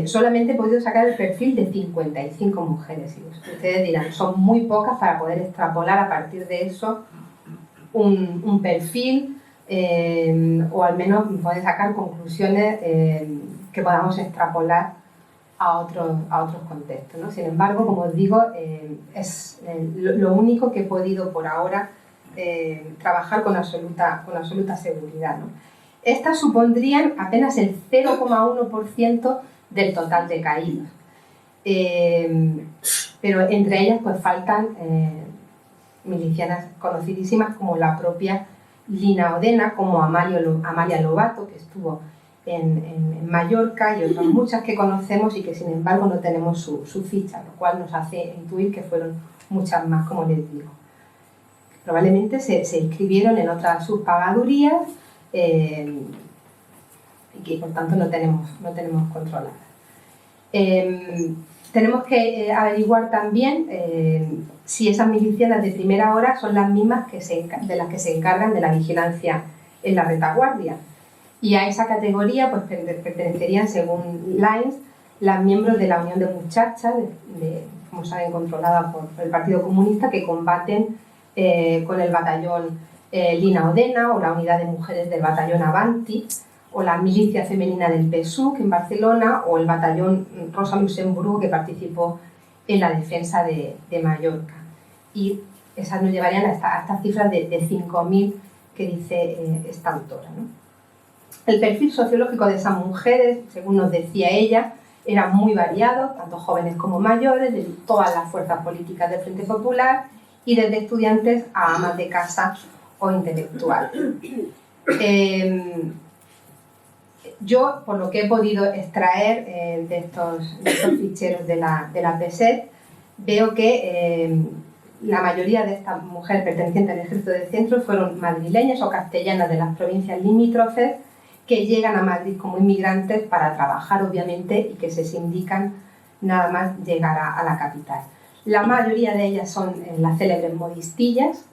solamente he podido sacar el perfil de 55 mujeres. Y ustedes dirán, son muy pocas para poder extrapolar a partir de eso un perfil o al menos poder sacar conclusiones que podamos extrapolar a otros contextos, ¿no? Sin embargo, como os digo, es lo único que he podido por ahora trabajar con absoluta seguridad, ¿no? Estas supondrían apenas el 0,1% del total de caídas. Pero entre ellas pues faltan milicianas conocidísimas como la propia Lina Odena, como Amalia Lobato, que estuvo en Mallorca, y otras muchas que conocemos y que sin embargo no tenemos su ficha, lo cual nos hace intuir que fueron muchas más, como les digo. Probablemente se inscribieron en otras subpagadurías y que por tanto no tenemos controladas. Tenemos que averiguar también si esas milicianas de primera hora son las mismas de las que se encargan de la vigilancia en la retaguardia. Y a esa categoría pues, pertenecerían, según Lines, las miembros de la Unión de Muchachas, como saben, controlada por el Partido Comunista, que combaten con el batallón Lina Odena o la unidad de mujeres del batallón Avanti, o la milicia femenina del PSUC en Barcelona, o el batallón Rosa Luxemburgo, que participó en la defensa de Mallorca. Y esas nos llevarían a estas cifras de 5.000 que dice esta autora, ¿no? El perfil sociológico de esas mujeres, según nos decía ella, era muy variado, tanto jóvenes como mayores, de todas las fuerzas políticas del Frente Popular y desde estudiantes a amas de casa o intelectuales. Yo, por lo que he podido extraer de estos ficheros de la PSET, veo que la mayoría de estas mujeres pertenecientes al ejército de centro fueron madrileñas o castellanas de las provincias limítrofes que llegan a Madrid como inmigrantes para trabajar, obviamente, y que se sindican nada más llegar a la capital. La mayoría de ellas son las célebres modistillas,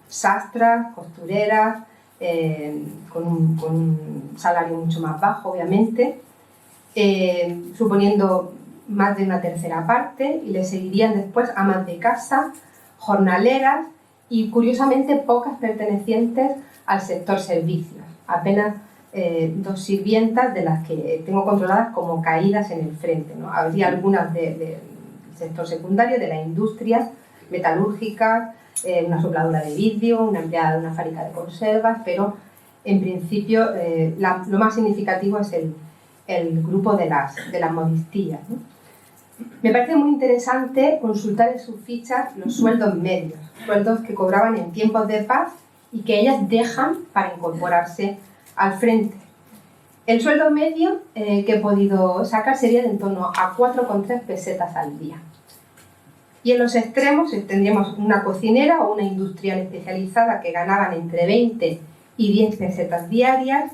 sastras, costureras, con un salario mucho más bajo, obviamente, suponiendo más de una tercera parte, y le seguirían después amas de casa, jornaleras y, curiosamente, pocas pertenecientes al sector servicios. Apenas 2 sirvientas, de las que tengo controladas como caídas en el frente, ¿no? Habría algunas del sector secundario, de la industria metalúrgica, una sopladora de vidrio, una empleada de una fábrica de conservas, pero en principio lo más significativo es el grupo de las modistillas, ¿no? Me parece muy interesante consultar en sus fichas los sueldos medios, sueldos que cobraban en tiempos de paz y que ellas dejan para incorporarse al frente. El sueldo medio que he podido sacar sería de en torno a 4,3 pesetas al día. Y en los extremos tendríamos una cocinera o una industrial especializada que ganaban entre 20 y 10 pesetas diarias,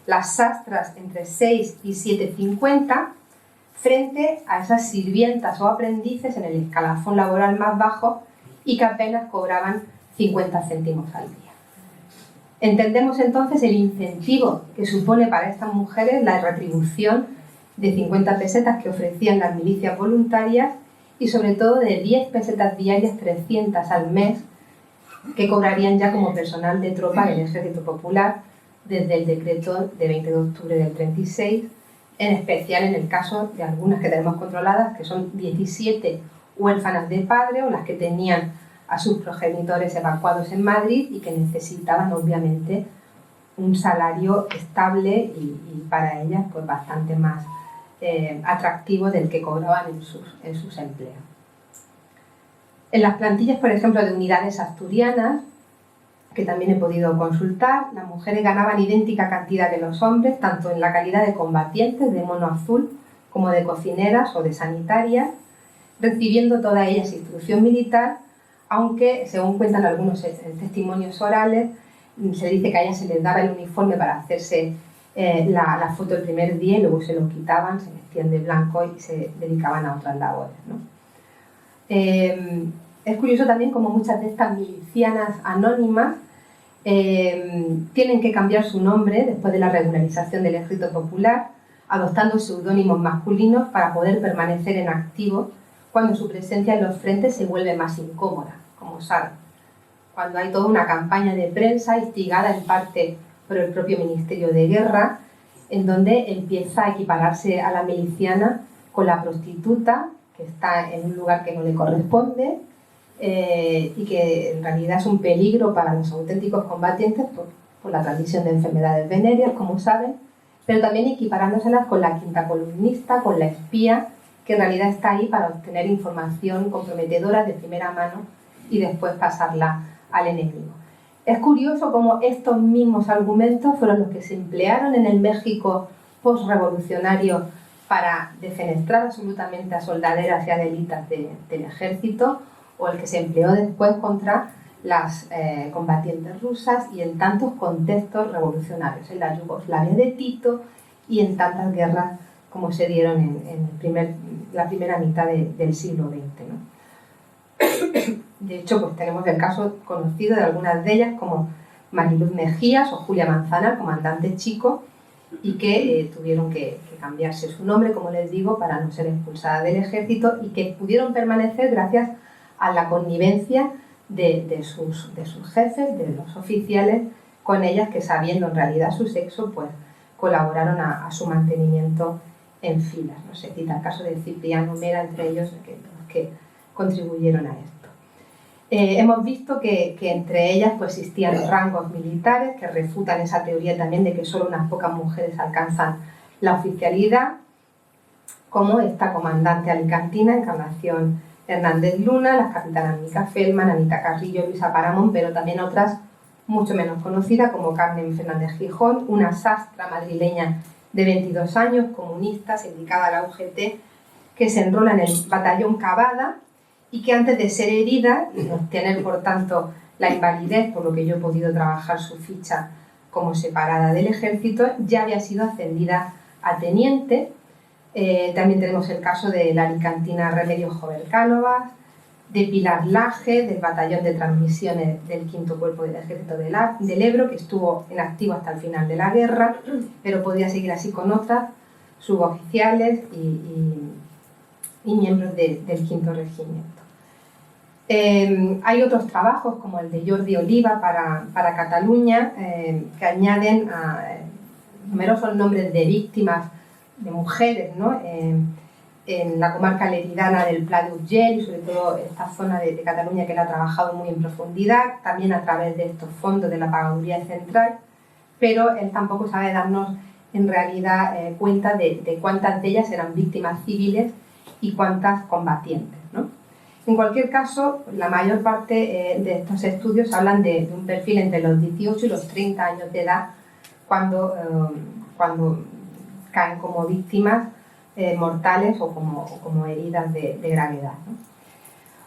las sastras entre 6 y 7,50, frente a esas sirvientas o aprendices en el escalafón laboral más bajo y que apenas cobraban 50 céntimos al día. Entendemos entonces el incentivo que supone para estas mujeres la retribución de 50 pesetas que ofrecían las milicias voluntarias y sobre todo de 10 pesetas diarias, 300 al mes, que cobrarían ya como personal de tropa del Ejército Popular desde el decreto de 20 de octubre del 36, en especial en el caso de algunas que tenemos controladas, que son 17 huérfanas de padre o las que tenían a sus progenitores evacuados en Madrid y que necesitaban obviamente un salario estable y para ellas pues bastante más atractivo del que cobraban en sus empleos. En las plantillas, por ejemplo, de unidades asturianas, que también he podido consultar, las mujeres ganaban idéntica cantidad que los hombres, tanto en la calidad de combatientes de mono azul como de cocineras o de sanitarias, recibiendo todas ellas instrucción militar, aunque, según cuentan algunos testimonios orales, se dice que a ellas se les daba el uniforme para hacerse la foto el primer día y luego se lo quitaban, se vestían de blanco y se dedicaban a otras labores, ¿no? Es curioso también como muchas de estas milicianas anónimas tienen que cambiar su nombre después de la regularización del Ejército Popular, adoptando seudónimos masculinos para poder permanecer en activo cuando su presencia en los frentes se vuelve más incómoda, como saben. Cuando hay toda una campaña de prensa instigada en parte por el propio Ministerio de Guerra, en donde empieza a equipararse a la miliciana con la prostituta, que está en un lugar que no le corresponde, y que en realidad es un peligro para los auténticos combatientes por la transmisión de enfermedades venéreas, como saben, pero también equiparándoselas con la quinta columnista, con la espía, que en realidad está ahí para obtener información comprometedora de primera mano y después pasarla al enemigo. Es curioso cómo estos mismos argumentos fueron los que se emplearon en el México postrevolucionario para defenestrar absolutamente a soldaderas y adelitas del ejército, o el que se empleó después contra las combatientes rusas y en tantos contextos revolucionarios, en la Yugoslavia de Tito y en tantas guerras como se dieron en la primera mitad del siglo XX, ¿no? De hecho, pues tenemos el caso conocido de algunas de ellas, como Mariluz Mejías o Julia Manzana, comandante chico, y que tuvieron que cambiarse su nombre, como les digo, para no ser expulsadas del ejército, y que pudieron permanecer gracias a la connivencia de sus jefes, de los oficiales, con ellas, que sabiendo en realidad su sexo, pues colaboraron a su mantenimiento en filas, ¿no? Se cita el caso de Cipriano Mera, entre ellos, los que contribuyeron a esto. Hemos visto que entre ellas pues, existían rangos militares que refutan esa teoría también de que solo unas pocas mujeres alcanzan la oficialidad, como esta comandante alicantina, Encarnación Hernández Luna, las capitanas Mica Feldman, Anita Carrillo, Luisa Paramón, pero también otras mucho menos conocidas como Carmen Fernández Gijón, una sastra madrileña de 22 años, comunista, dedicada a la UGT, que se enrola en el batallón Cavada y que antes de ser herida y obtener, por tanto, la invalidez, por lo que yo he podido trabajar su ficha como separada del ejército, ya había sido ascendida a teniente. También tenemos el caso de la alicantina Remedios Jover Cánovas, de Pilar Laje, del batallón de transmisiones del 5º Cuerpo del Ejército del Ebro, que estuvo en activo hasta el final de la guerra, pero podía seguir así con otras suboficiales y miembros del 5º Regimiento. Hay otros trabajos, como el de Jordi Oliva para Cataluña, que añaden numerosos nombres de víctimas, de mujeres, ¿no? En la comarca leridana del Pla d'Urgell y sobre todo esta zona de Cataluña que la ha trabajado muy en profundidad, también a través de estos fondos de la Pagaduría Central, pero él tampoco sabe darnos en realidad cuenta de cuántas de ellas eran víctimas civiles y cuántas combatientes, ¿no? En cualquier caso, la mayor parte de estos estudios hablan de un perfil entre los 18 y los 30 años de edad cuando caen como víctimas mortales o como heridas de gravedad, ¿no?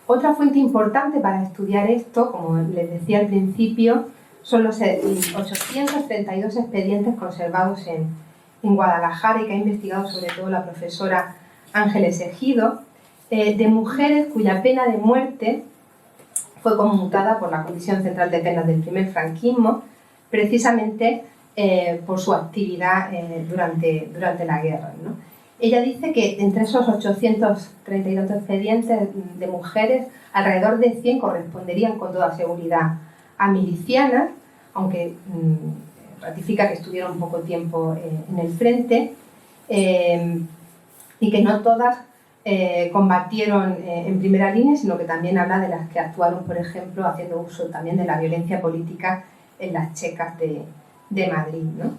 Otra fuente importante para estudiar esto, como les decía al principio, son los 832 expedientes conservados en Guadalajara y que ha investigado sobre todo la profesora Ángeles Ejido, de mujeres cuya pena de muerte fue conmutada por la Comisión Central de Penas del primer franquismo, precisamente por su actividad durante la guerra, ¿no? Ella dice que entre esos 832 expedientes de mujeres, alrededor de 100 corresponderían con toda seguridad a milicianas, aunque ratifica que estuvieron poco tiempo en el frente, y que no todas combatieron en primera línea, sino que también habla de las que actuaron, por ejemplo, haciendo uso también de la violencia política en las checas de Madrid, ¿no?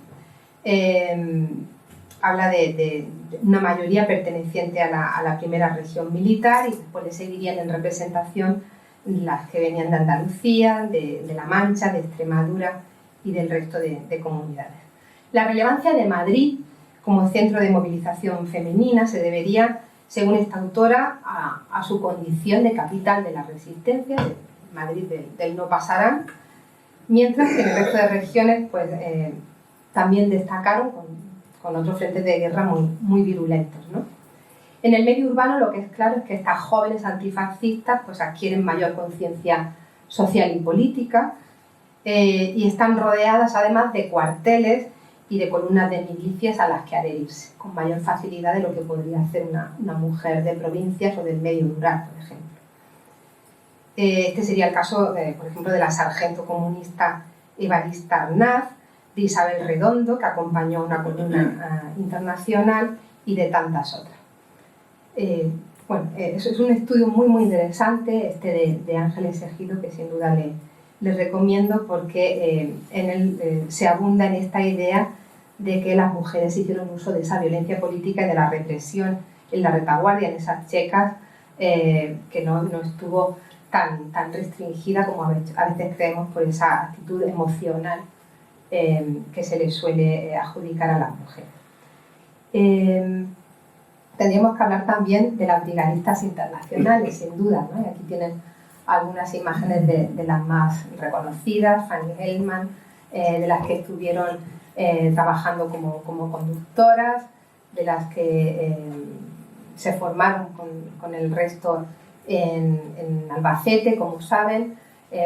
Habla de una mayoría perteneciente a la primera región militar y después le seguirían en representación las que venían de Andalucía, de La Mancha, de Extremadura y del resto de comunidades. La relevancia de Madrid como centro de movilización femenina se debería, según esta autora, a su condición de capital de la resistencia, de Madrid del no pasarán, mientras que en el resto de regiones pues, también destacaron con otros frentes de guerra muy virulentos, ¿no? En el medio urbano lo que es claro es que estas jóvenes antifascistas pues, adquieren mayor conciencia social y política y están rodeadas además de cuarteles y de columnas de milicias a las que adherirse, con mayor facilidad de lo que podría hacer una mujer de provincias o del medio rural, por ejemplo. Este sería el caso, por ejemplo, de la sargento comunista Evarista Arnaz, de Isabel Redondo, que acompañó una columna internacional, y de tantas otras. Eso es un estudio muy interesante, de Ángeles Ejido, que sin duda les recomiendo, porque en él se abunda en esta idea de que las mujeres hicieron uso de esa violencia política y de la represión en la retaguardia, en esas checas, que no estuvo tan restringida como a veces creemos por esa actitud emocional que se le suele adjudicar a las mujeres. Tendríamos que hablar también de las brigadistas internacionales, sin duda, ¿no? Y aquí tienen algunas imágenes de las más reconocidas, Fanny Hellman, de las que estuvieron trabajando como conductoras, de las que se formaron con el resto en Albacete, como saben,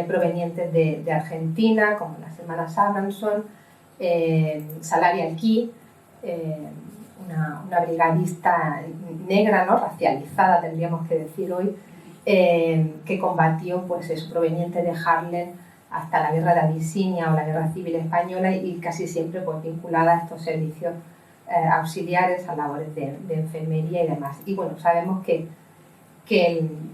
provenientes de Argentina, como las hermanas Abramson, Salaria Alquí, una brigadista negra, ¿no? Racializada, tendríamos que decir hoy, que combatió, pues eso, proveniente de Harlem hasta la guerra de Abisinia o la guerra civil española, y casi siempre pues vinculada a estos servicios auxiliares, a labores de enfermería y demás. Y bueno, sabemos que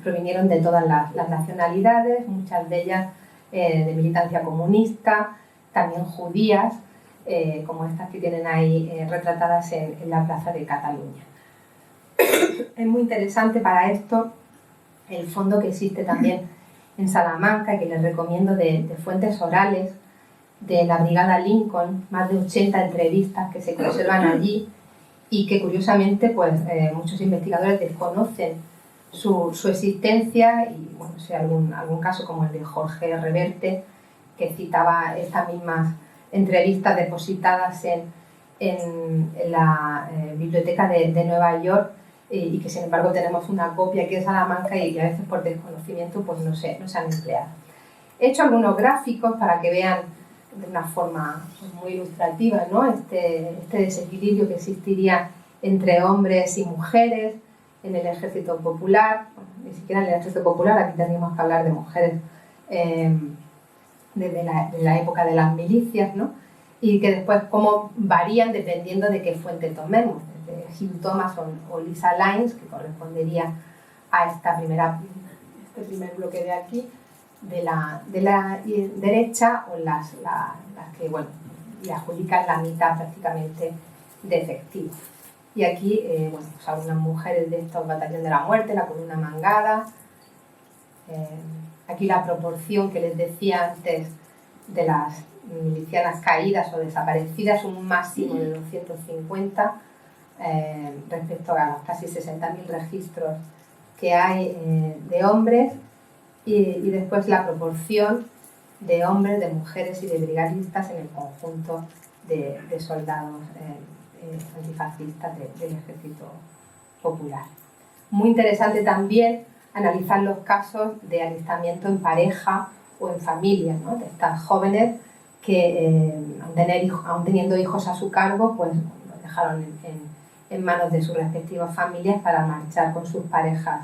provinieron de todas las nacionalidades, muchas de ellas de militancia comunista, también judías, como estas que tienen ahí retratadas en la Plaza de Cataluña. Es muy interesante para esto el fondo que existe también en Salamanca, y que les recomiendo, de fuentes orales de la Brigada Lincoln, más de 80 entrevistas que se conservan allí, y que curiosamente pues, muchos investigadores desconocen su existencia, y bueno, si algún caso como el de Jorge Reverte, que citaba estas mismas entrevistas depositadas en la biblioteca de Nueva York, y que sin embargo tenemos una copia aquí en Salamanca, y a veces por desconocimiento pues no se han empleado. He hecho algunos gráficos para que vean de una forma muy ilustrativa, ¿no? este desequilibrio que existiría entre hombres y mujeres en el Ejército Popular. Bueno, ni siquiera en el Ejército Popular, aquí tendríamos que hablar de mujeres desde la época de las milicias, ¿no? Y que después cómo varían dependiendo de qué fuente tomemos, desde Hugh Thomas o Lisa Lines, que correspondería a este primer bloque de aquí, de la derecha, o las que bueno, le adjudican la mitad prácticamente de efectivo. Y aquí, bueno, pues algunas mujeres de estos Batallón de la Muerte, la columna mangada. Aquí la proporción que les decía antes de las milicianas caídas o desaparecidas, un máximo de 250 respecto a los casi 60.000 registros que hay de hombres, y después la proporción de hombres, de mujeres y de brigadistas en el conjunto de soldados antifascistas del Ejército Popular. Muy interesante también analizar los casos de alistamiento en pareja o en familia, ¿no? De estas jóvenes que, aun teniendo hijos a su cargo, pues los dejaron en manos de sus respectivas familias para marchar con sus parejas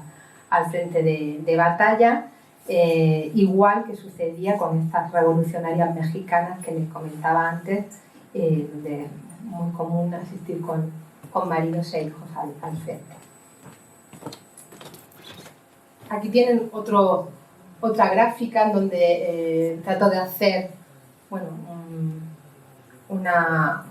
al frente de batalla, igual que sucedía con estas revolucionarias mexicanas que les comentaba antes, donde muy común asistir con maridos e hijos al frente. Aquí tienen otra gráfica en donde trato de hacer, bueno, una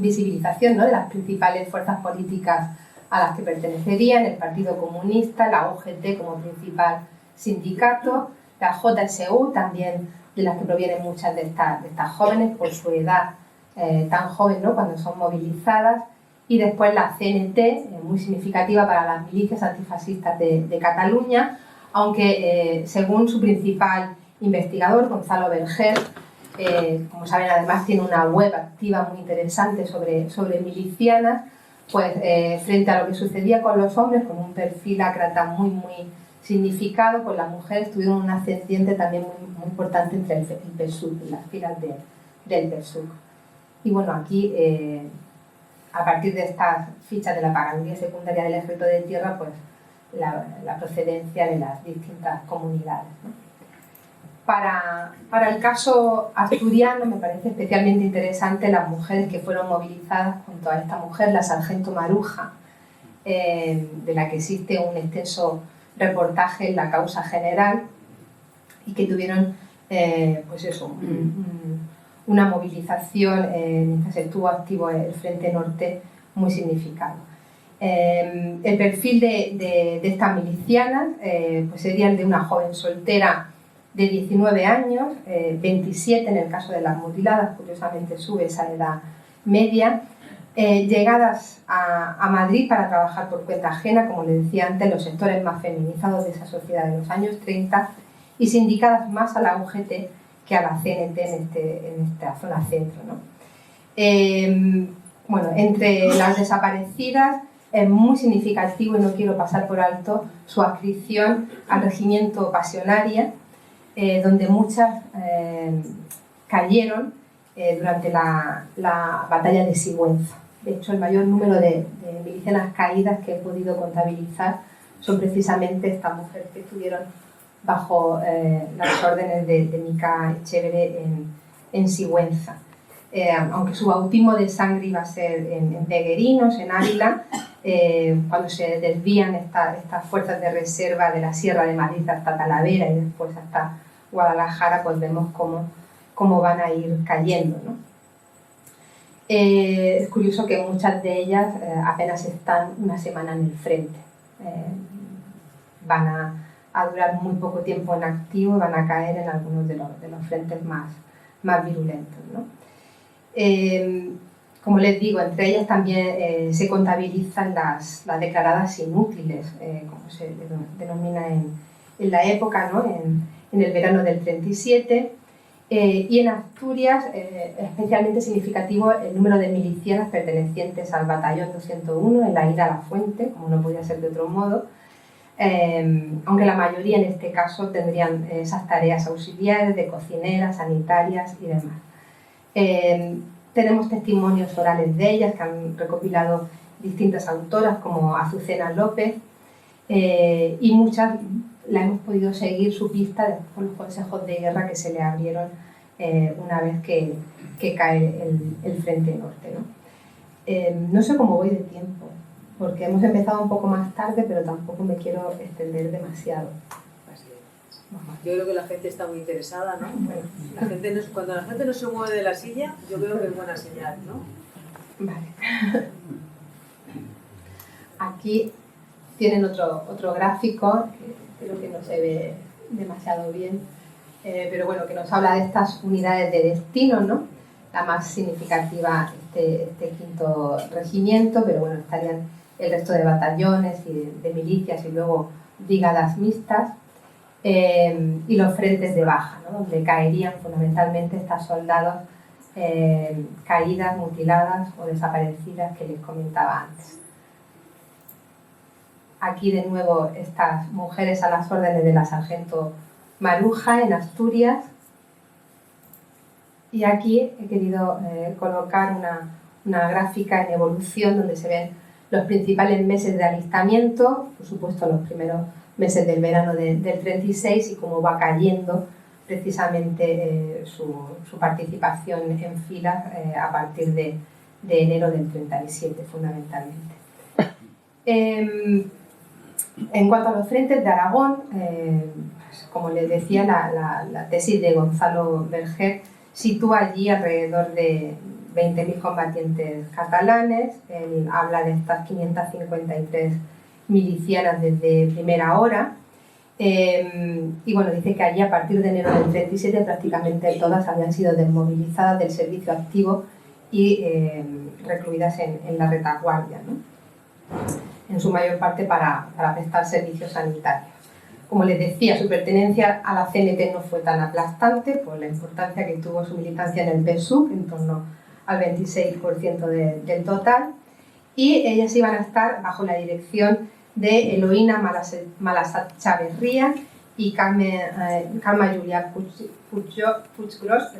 visibilización, ¿no? De las principales fuerzas políticas a las que pertenecerían: el Partido Comunista, la UGT como principal sindicato, la JSU, también de las que provienen muchas de estas jóvenes por su edad tan joven, ¿no? Cuando son movilizadas, y después la CNT, muy significativa para las milicias antifascistas de Cataluña, aunque según su principal investigador, Gonzalo Berger, como saben, además tiene una web activa muy interesante sobre milicianas, pues frente a lo que sucedía con los hombres, con un perfil ácrata muy significado, pues las mujeres tuvieron un ascendiente también muy importante entre el PSUV, en las filas del PSUV. Y bueno, aquí, a partir de estas fichas de la pagaduría secundaria del Ejército de Tierra, pues la procedencia de las distintas comunidades, ¿no? Para el caso asturiano me parece especialmente interesante las mujeres que fueron movilizadas junto a esta mujer, la sargento Maruja, de la que existe un extenso reportaje en la Causa General, y que tuvieron pues eso, una movilización mientras estuvo activo el Frente Norte muy significado. El perfil de estas milicianas pues sería el de una joven soltera de 19 años, 27 en el caso de las mutiladas, curiosamente sube esa edad media, llegadas a Madrid para trabajar por cuenta ajena, como les decía antes, los sectores más feminizados de esa sociedad de los años 30, y sindicadas más a la UGT que a la CNT en esta zona centro, ¿no? Bueno, entre las desaparecidas es muy significativo, y no quiero pasar por alto, su adscripción al regimiento Pasionaria, donde muchas cayeron durante la batalla de Sigüenza. De hecho, el mayor número de milicianas caídas que he podido contabilizar son precisamente estas mujeres que estuvieron bajo las órdenes de Mica Echévere en Sigüenza. Aunque su bautismo de sangre iba a ser en Peguerinos, en Ávila, cuando se desvían estas fuerzas de reserva de la Sierra de Madrid hasta Talavera y después hasta Guadalajara, pues vemos cómo van a ir cayendo, ¿no? Es curioso que muchas de ellas apenas están una semana en el frente. Van a durar muy poco tiempo en activo y van a caer en algunos de los frentes más virulentos, ¿no? Como les digo, entre ellas también se contabilizan las declaradas inútiles, como se denomina en la época, ¿no? En el verano del 37, y en Asturias especialmente significativo el número de milicianas pertenecientes al batallón 201 en la ida a la Fuente, como no podía ser de otro modo, aunque la mayoría en este caso tendrían esas tareas auxiliares de cocineras, sanitarias y demás. Tenemos testimonios orales de ellas que han recopilado distintas autoras como Azucena López, y muchas la hemos podido seguir su pista por los consejos de guerra que se le abrieron una vez que cae el Frente Norte, ¿no? No sé cómo voy de tiempo, porque hemos empezado un poco más tarde, pero tampoco me quiero extender demasiado. Yo creo que la gente está muy interesada, ¿no? Bueno, cuando la gente no se mueve de la silla, yo creo que es buena señal, ¿no? Vale. Aquí tienen otro gráfico, que creo que no se ve demasiado bien, pero bueno, que nos habla de estas unidades de destino, ¿no? La más significativa, este quinto regimiento, pero bueno, estarían el resto de batallones y de milicias y luego brigadas mixtas. Y los frentes de baja, ¿no? Donde caerían fundamentalmente estas soldados caídas, mutiladas o desaparecidas que les comentaba antes. Aquí de nuevo estas mujeres a las órdenes de la sargento Maruja en Asturias, y aquí he querido colocar una gráfica en evolución donde se ven los principales meses de alistamiento, por supuesto los primeros meses del verano del 36, y cómo va cayendo precisamente su participación en filas a partir de enero del 37, fundamentalmente. En cuanto a los frentes de Aragón, pues, como les decía, la tesis de Gonzalo Berger sitúa allí alrededor de 20.000 combatientes catalanes. Él habla de estas 553 milicianas desde primera hora, y bueno, dice que allí a partir de enero del 37 prácticamente todas habían sido desmovilizadas del servicio activo y recluidas en la retaguardia, ¿no? En su mayor parte para prestar servicios sanitarios. Como les decía, su pertenencia a la CNT no fue tan aplastante por la importancia que tuvo su militancia en el PSUV, en torno al 26% del total, y ellas iban a estar bajo la dirección de Eloína Malassat Chaverría y Carme Julia Puiggròs,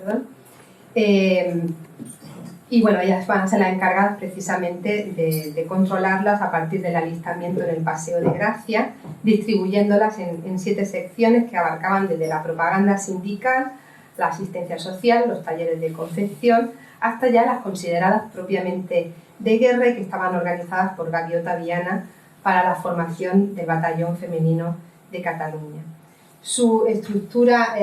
Y bueno, ellas van a ser las encargadas precisamente de controlarlas a partir del alistamiento en el Paseo de Gracia, distribuyéndolas en 7 secciones que abarcaban desde la propaganda sindical, la asistencia social, los talleres de confección, hasta ya las consideradas propiamente de guerra y que estaban organizadas por Gaviota Viana para la formación del batallón femenino de Cataluña. Su estructura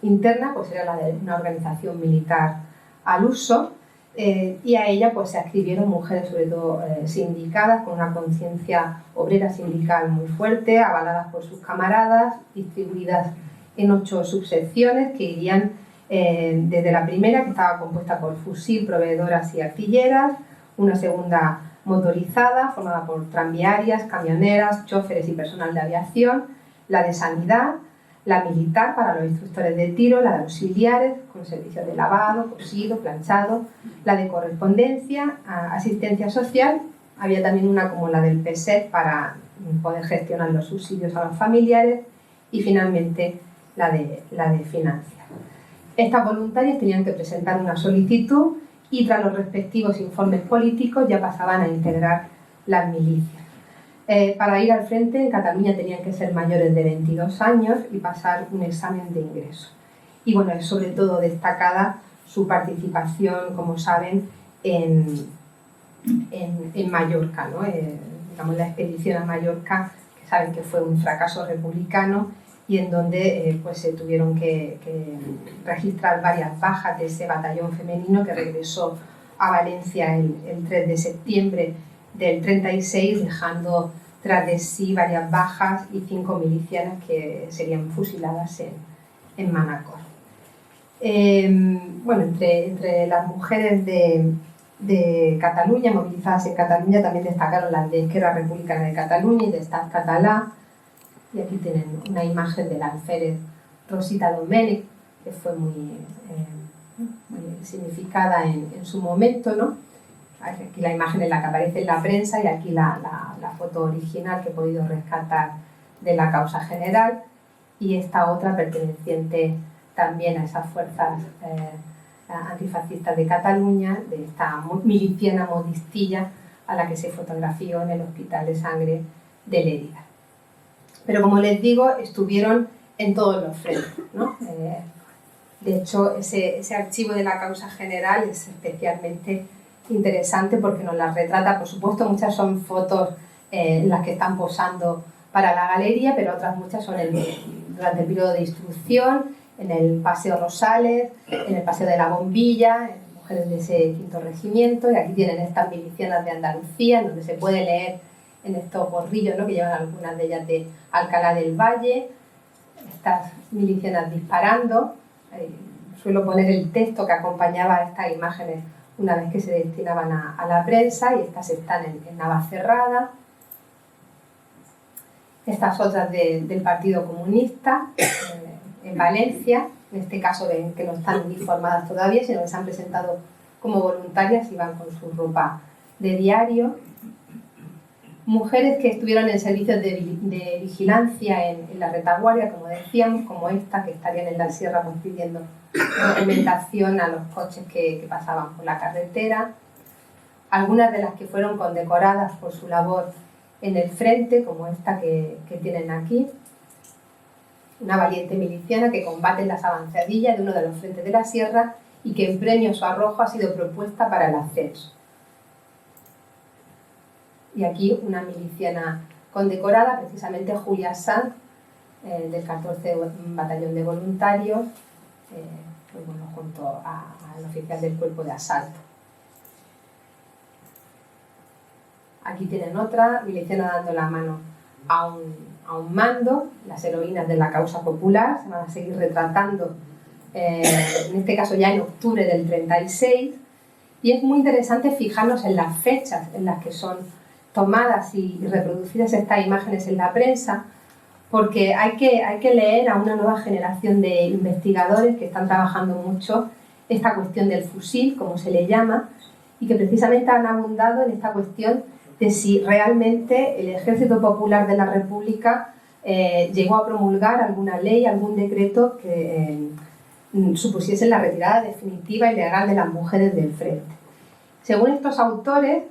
interna pues era la de una organización militar al uso, y a ella pues se adscribieron mujeres sobre todo sindicadas con una conciencia obrera sindical muy fuerte, avaladas por sus camaradas, distribuidas en 8 subsecciones que irían desde la primera, que estaba compuesta por fusil, proveedoras y artilleras, una segunda motorizada formada por tranviarias, camioneras, choferes y personal de aviación, la de sanidad, la militar para los instructores de tiro, la de auxiliares con servicios de lavado, cosido, planchado, la de correspondencia, asistencia social, había también una como la del PSET para poder gestionar los subsidios a los familiares y finalmente la de finanzas. Estas voluntarias tenían que presentar una solicitud y tras los respectivos informes políticos ya pasaban a integrar las milicias. Para ir al frente en Cataluña tenían que ser mayores de 22 años y pasar un examen de ingreso. Y bueno, es sobre todo destacada su participación, como saben, en Mallorca, ¿no? Digamos, la expedición a Mallorca, que saben que fue un fracaso republicano y en donde pues, se tuvieron que registrar varias bajas de ese batallón femenino que regresó a Valencia el 3 de septiembre del 36, dejando tras de sí varias bajas y 5 milicianas que serían fusiladas en Manacor. Bueno, entre las mujeres de Cataluña, movilizadas en Cataluña, también destacaron las de Esquerra Republicana de Cataluña y de Estat Català, y aquí tienen una imagen de la alférez Rosita Domènech, que fue muy significada en su momento, ¿no? Aquí la imagen en la que aparece en la prensa y aquí la foto original que he podido rescatar de la causa general, y esta otra perteneciente también a esas fuerzas antifascistas de Cataluña, de esta miliciana modistilla a la que se fotografió en el Hospital de Sangre de Lérida. Pero como les digo, estuvieron en todos los frentes, ¿no? De hecho, ese archivo de la causa general es especialmente interesante porque nos las retrata. Por supuesto, muchas son fotos en las que están posando para la galería, pero otras muchas son durante el periodo de instrucción, en el Paseo Rosales, en el Paseo de la Bombilla, mujeres de ese 5º regimiento, y aquí tienen estas milicianas de Andalucía, donde se puede leer en estos gorrillos, ¿no?, que llevan algunas de ellas de Alcalá del Valle, estas milicianas disparando. Suelo poner el texto que acompañaba a estas imágenes una vez que se destinaban a la prensa, y estas están en Navacerrada. Estas otras del Partido Comunista, en Valencia, en este caso ven que no están uniformadas todavía, sino que se han presentado como voluntarias y van con su ropa de diario. Mujeres que estuvieron en servicios de vigilancia en la retaguardia, como decíamos, como esta, que estarían en la sierra pues, pidiendo documentación a los coches que pasaban por la carretera. Algunas de las que fueron condecoradas por su labor en el frente, como esta que tienen aquí. Una valiente miliciana que combate en las avanzadillas de uno de los frentes de la sierra y que en premio a su arrojo ha sido propuesta para el ascenso. Y aquí una miliciana condecorada, precisamente Julia Sanz, del 14 Batallón de Voluntarios, pues bueno, junto al oficial del cuerpo de asalto. Aquí tienen otra miliciana dando la mano a un mando, las heroínas de la causa popular, se van a seguir retratando, en este caso ya en octubre del 36, y es muy interesante fijarnos en las fechas en las que son tomadas y reproducidas estas imágenes en la prensa, porque hay que leer a una nueva generación de investigadores que están trabajando mucho esta cuestión del fusil, como se le llama, y que precisamente han abundado en esta cuestión de si realmente el Ejército Popular de la República llegó a promulgar alguna ley, algún decreto que supusiesen la retirada definitiva y legal de las mujeres del frente. Según estos autores,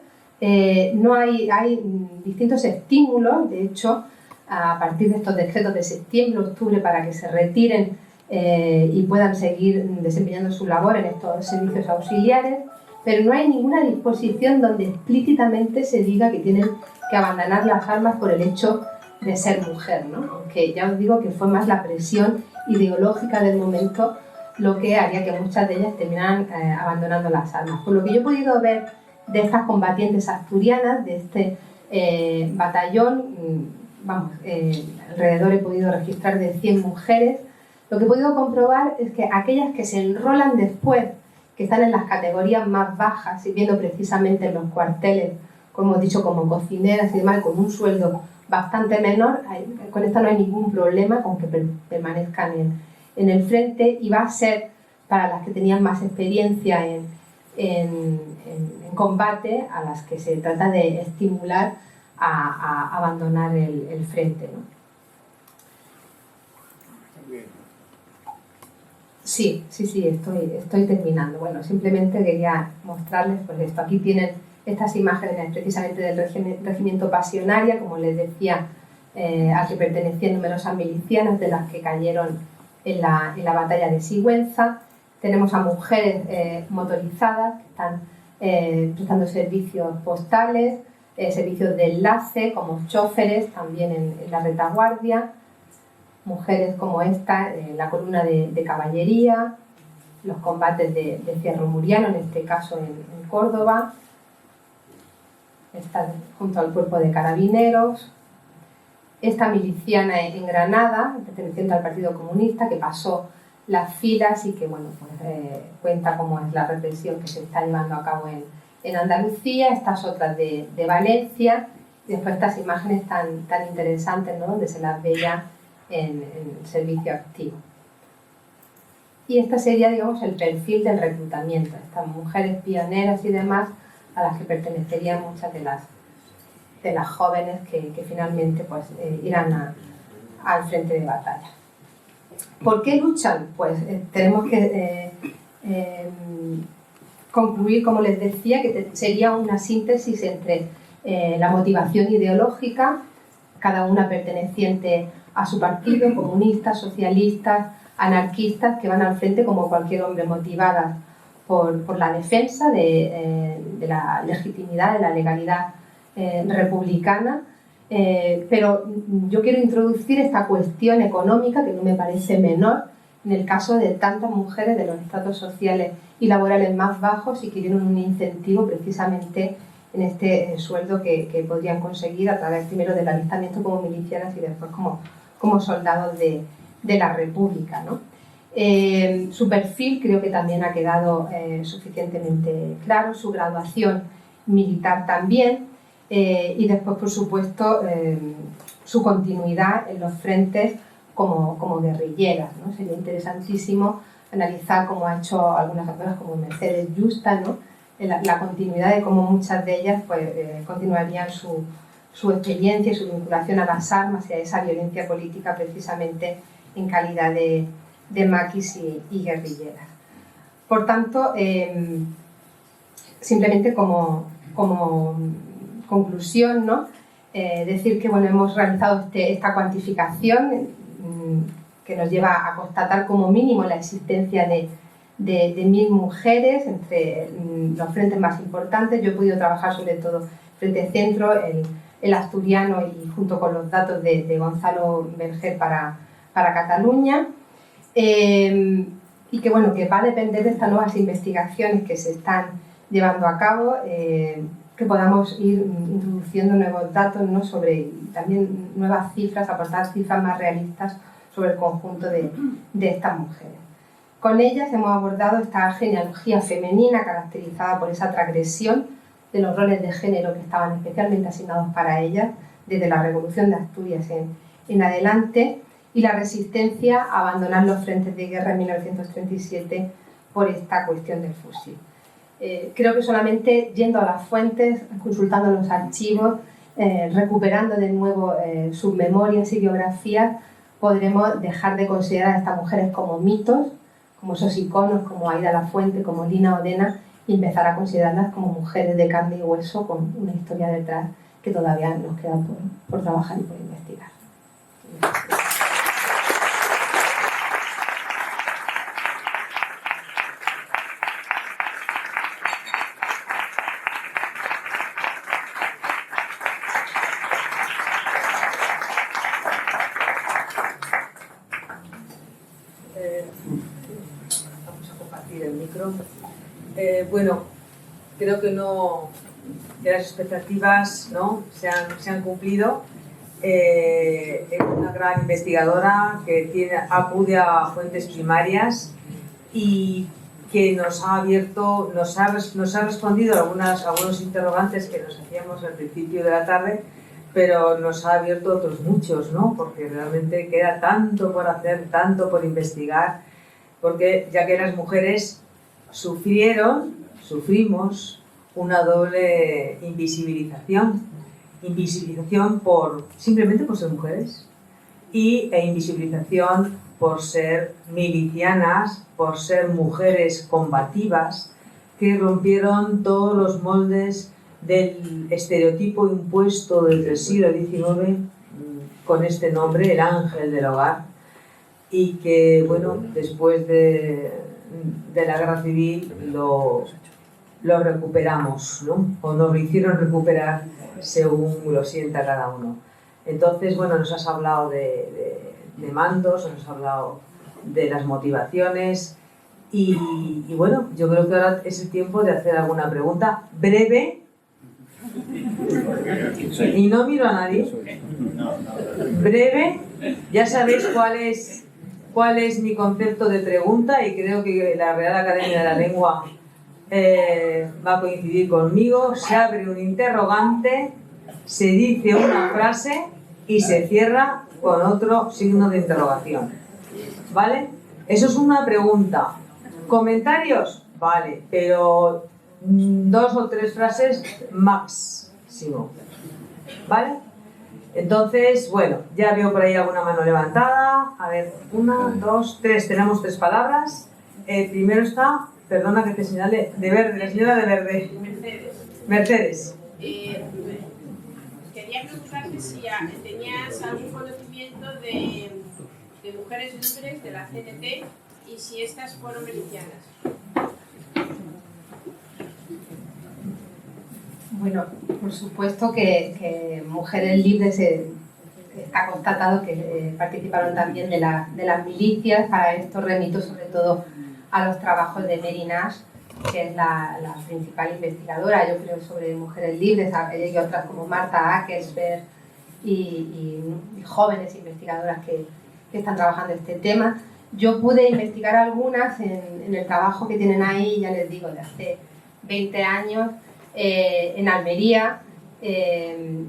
no hay distintos estímulos, de hecho, a partir de estos decretos de septiembre-octubre para que se retiren y puedan seguir desempeñando su labor en estos servicios auxiliares, pero no hay ninguna disposición donde explícitamente se diga que tienen que abandonar las armas por el hecho de ser mujer, ¿no? Aunque ya os digo que fue más la presión ideológica del momento lo que haría que muchas de ellas terminaran abandonando las armas. Por lo que yo he podido ver de estas combatientes asturianas, de este batallón, alrededor he podido registrar de 100 mujeres, lo que he podido comprobar es que aquellas que se enrolan después, que están en las categorías más bajas, sirviendo precisamente en los cuarteles, como hemos dicho, como cocineras y demás, con un sueldo bastante menor, con esto no hay ningún problema con que permanezcan en el frente, y va a ser para las que tenían más experiencia en combate, a las que se trata de estimular a abandonar el frente, ¿no? Sí, estoy terminando. Bueno, simplemente quería mostrarles pues esto. Aquí tienen estas imágenes precisamente del regimiento Pasionaria, como les decía, al que pertenecían numerosas milicianas de las que cayeron en la batalla de Sigüenza. Tenemos a mujeres motorizadas que están prestando servicios postales, servicios de enlace como choferes también en la retaguardia, mujeres como esta, la columna de caballería, los combates de Fierro Muriano, en este caso en Córdoba, están junto al cuerpo de carabineros, esta miliciana en Granada, perteneciente al Partido Comunista, que pasó las filas y que cuenta cómo es la represión que se está llevando a cabo en Andalucía, estas otras de Valencia, y después estas imágenes tan interesantes, ¿no?, donde se las ve ya en servicio activo. Y este sería, digamos, el perfil del reclutamiento, estas mujeres pioneras y demás a las que pertenecerían muchas de las jóvenes que finalmente pues, irán al frente de batalla. ¿Por qué luchan? Pues tenemos que concluir, como les decía, que sería una síntesis entre la motivación ideológica, cada una perteneciente a su partido, comunistas, socialistas, anarquistas, que van al frente como cualquier hombre, motivadas por la defensa de la legitimidad, de la legalidad republicana, pero yo quiero introducir esta cuestión económica que no me parece menor en el caso de tantas mujeres de los estratos sociales y laborales más bajos y que tienen un incentivo precisamente en este sueldo que podrían conseguir a través primero del alistamiento como milicianas y después como soldados de la República, ¿no? Su perfil creo que también ha quedado suficientemente claro, su graduación militar también, y después, por supuesto, su continuidad en los frentes como guerrilleras, ¿no? Sería interesantísimo analizar cómo ha hecho algunas autoras como Mercedes Yusta, ¿no?, la continuidad de cómo muchas de ellas pues, continuarían su experiencia y su vinculación a las armas y a esa violencia política precisamente en calidad de maquis y guerrilleras. Por tanto, simplemente como conclusión, ¿no?, decir que hemos realizado esta cuantificación que nos lleva a constatar como mínimo la existencia de 1.000 mujeres entre los frentes más importantes. Yo he podido trabajar sobre todo Frente Centro, el asturiano y junto con los datos de Gonzalo Berger para Cataluña, y que va a depender de estas nuevas investigaciones que se están llevando a cabo, que podamos ir introduciendo nuevos datos, ¿no?, sobre también nuevas cifras, aportar cifras más realistas sobre el conjunto de estas mujeres. Con ellas hemos abordado esta genealogía femenina caracterizada por esa transgresión de los roles de género que estaban especialmente asignados para ellas desde la Revolución de Asturias en adelante, y la resistencia a abandonar los frentes de guerra en 1937 por esta cuestión del fusil. Creo que solamente yendo a las fuentes, consultando los archivos, recuperando de nuevo sus memorias y biografías, podremos dejar de considerar a estas mujeres como mitos, como esos iconos, como Aida Lafuente, como Lina Odena, y empezar a considerarlas como mujeres de carne y hueso con una historia detrás que todavía nos queda por trabajar y por investigar. Vamos a compartir el micro. Bueno, creo que las expectativas, ¿no?, se han cumplido. Es una gran investigadora que acude a fuentes primarias y que nos ha respondido algunos interrogantes que nos hacíamos al principio de la tarde, pero nos ha abierto otros muchos, ¿no?, porque realmente queda tanto por hacer, tanto por investigar, porque ya que las mujeres sufrimos una doble invisibilización simplemente por ser mujeres e invisibilización por ser milicianas, por ser mujeres combativas que rompieron todos los moldes del estereotipo impuesto desde el siglo XIX con este nombre, el ángel del hogar, y que, bueno, después de la guerra civil lo recuperamos, ¿no?, o nos lo hicieron recuperar según lo sienta cada uno. Entonces, bueno, nos has hablado de mandos, nos has hablado de las motivaciones y bueno, yo creo que ahora es el tiempo de hacer alguna pregunta breve y no miro a nadie. Breve, ya sabéis cuál es mi concepto de pregunta y creo que la Real Academia de la Lengua va a coincidir conmigo. Se abre un interrogante, se dice una frase y se cierra con otro signo de interrogación, ¿vale? Eso es una pregunta. ¿Comentarios? Vale, pero 2 o 3 frases máximo, ¿vale? Entonces, bueno, ya veo por ahí alguna mano levantada. A ver, 1, 2, 3, tenemos 3 palabras. Primero está, perdona que te señale, de verde, la señora de verde. Mercedes. Quería preguntarte si tenías algún conocimiento de mujeres libres de la CNT y si estas fueron milicianas. Bueno, por supuesto que mujeres libres está constatado que participaron también de las milicias. Para esto remito sobre todo a los trabajos de Mary Nash, que es la principal investigadora, yo creo, sobre mujeres libres, y otras como Martha Ackersberg y jóvenes investigadoras que están trabajando este tema. Yo pude investigar algunas en el trabajo que tienen ahí, ya les digo, de hace 20 años, en Almería.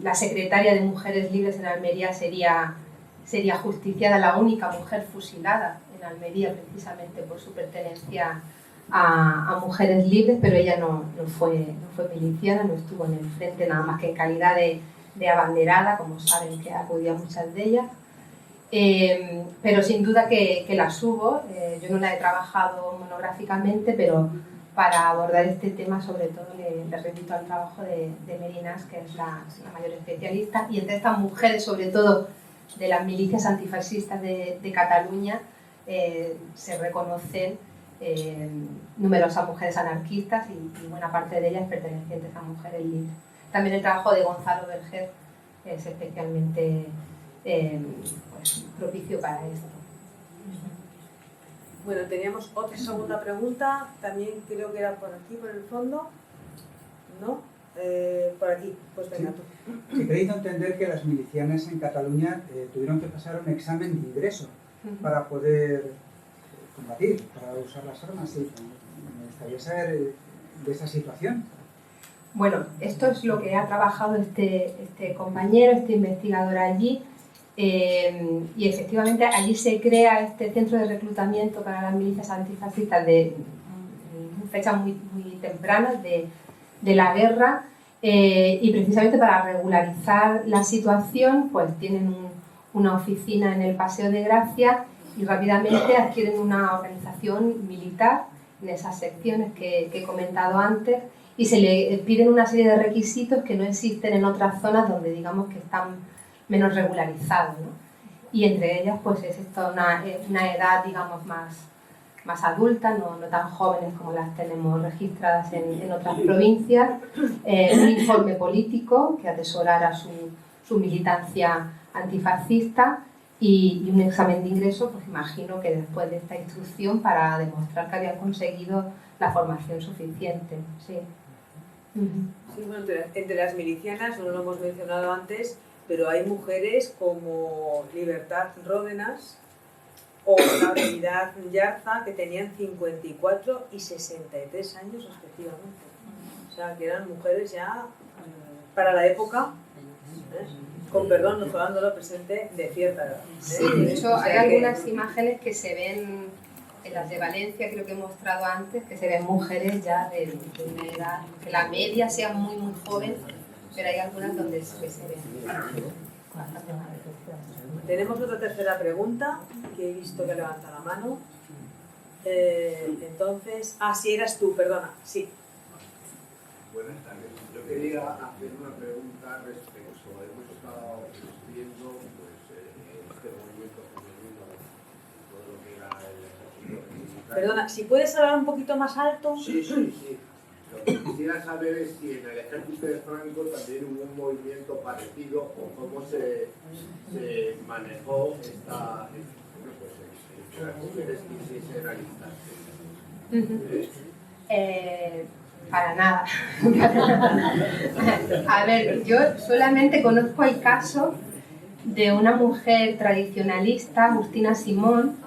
La secretaria de Mujeres Libres en Almería sería justiciada, la única mujer fusilada en Almería, precisamente por su pertenencia a Mujeres Libres, pero ella no fue miliciana, no estuvo en el frente nada más que en calidad de abanderada, como saben que acudía muchas de ellas. Pero sin duda que las hubo. Yo no la he trabajado monográficamente, pero para abordar este tema sobre todo le repito al trabajo de Mary Nash, que es la mayor especialista, y entre estas mujeres, sobre todo de las milicias antifascistas de Cataluña, se reconocen numerosas mujeres anarquistas y buena parte de ellas pertenecientes a Mujeres Libres. También el trabajo de Gonzalo Berger es especialmente pues, propicio para esto. Bueno, teníamos otra segunda pregunta, también creo que era por aquí, por el fondo, ¿no? Por aquí, pues venga tú. He creído entender que las milicianas en Cataluña tuvieron que pasar un examen de ingreso para poder combatir, para usar las armas. Sí, me gustaría saber de esa situación. Bueno, esto es lo que ha trabajado este compañero, este investigador allí. Y efectivamente allí se crea este centro de reclutamiento para las milicias antifascistas de fechas muy tempranas de la guerra, y precisamente para regularizar la situación pues tienen una oficina en el Paseo de Gracia y rápidamente adquieren una organización militar en esas secciones que he comentado antes, y se le piden una serie de requisitos que no existen en otras zonas donde digamos que están menos regularizados, ¿no? Y entre ellas pues es esto una edad digamos más adulta, no tan jóvenes como las tenemos registradas en otras provincias, un informe político que atesorara su militancia antifascista y un examen de ingreso, pues imagino que después de esta instrucción para demostrar que habían conseguido la formación suficiente. Sí. Sí, bueno, entre las milicianas, no lo hemos mencionado antes, pero hay mujeres como Libertad Ródenas o Natividad Yarza, que tenían 54 y 63 años respectivamente. O sea, que eran mujeres ya, para la época, con perdón, nos hablando de lo presente, de cierta edad. Sí, de hecho, hay algunas imágenes que se ven, en las de Valencia, creo que he mostrado antes, que se ven mujeres ya de una edad, que la media sea muy joven, pero hay algunas donde se ven. Tenemos otra tercera pregunta, que he visto que levanta la mano. Entonces, sí, eras tú, perdona, sí. Buenas tardes. Yo quería hacer una pregunta respecto, hemos estado viendo este movimiento femenino, todo lo que era el ejército militar. Perdona, si puedes hablar un poquito más alto. Sí. Lo que quisiera saber es si en el ejército de Franco también hubo un movimiento parecido o cómo se manejó las mujeres que quisiesen alistarse. Para nada. A ver, yo solamente conozco el caso de una mujer tradicionalista, Agustina Simón,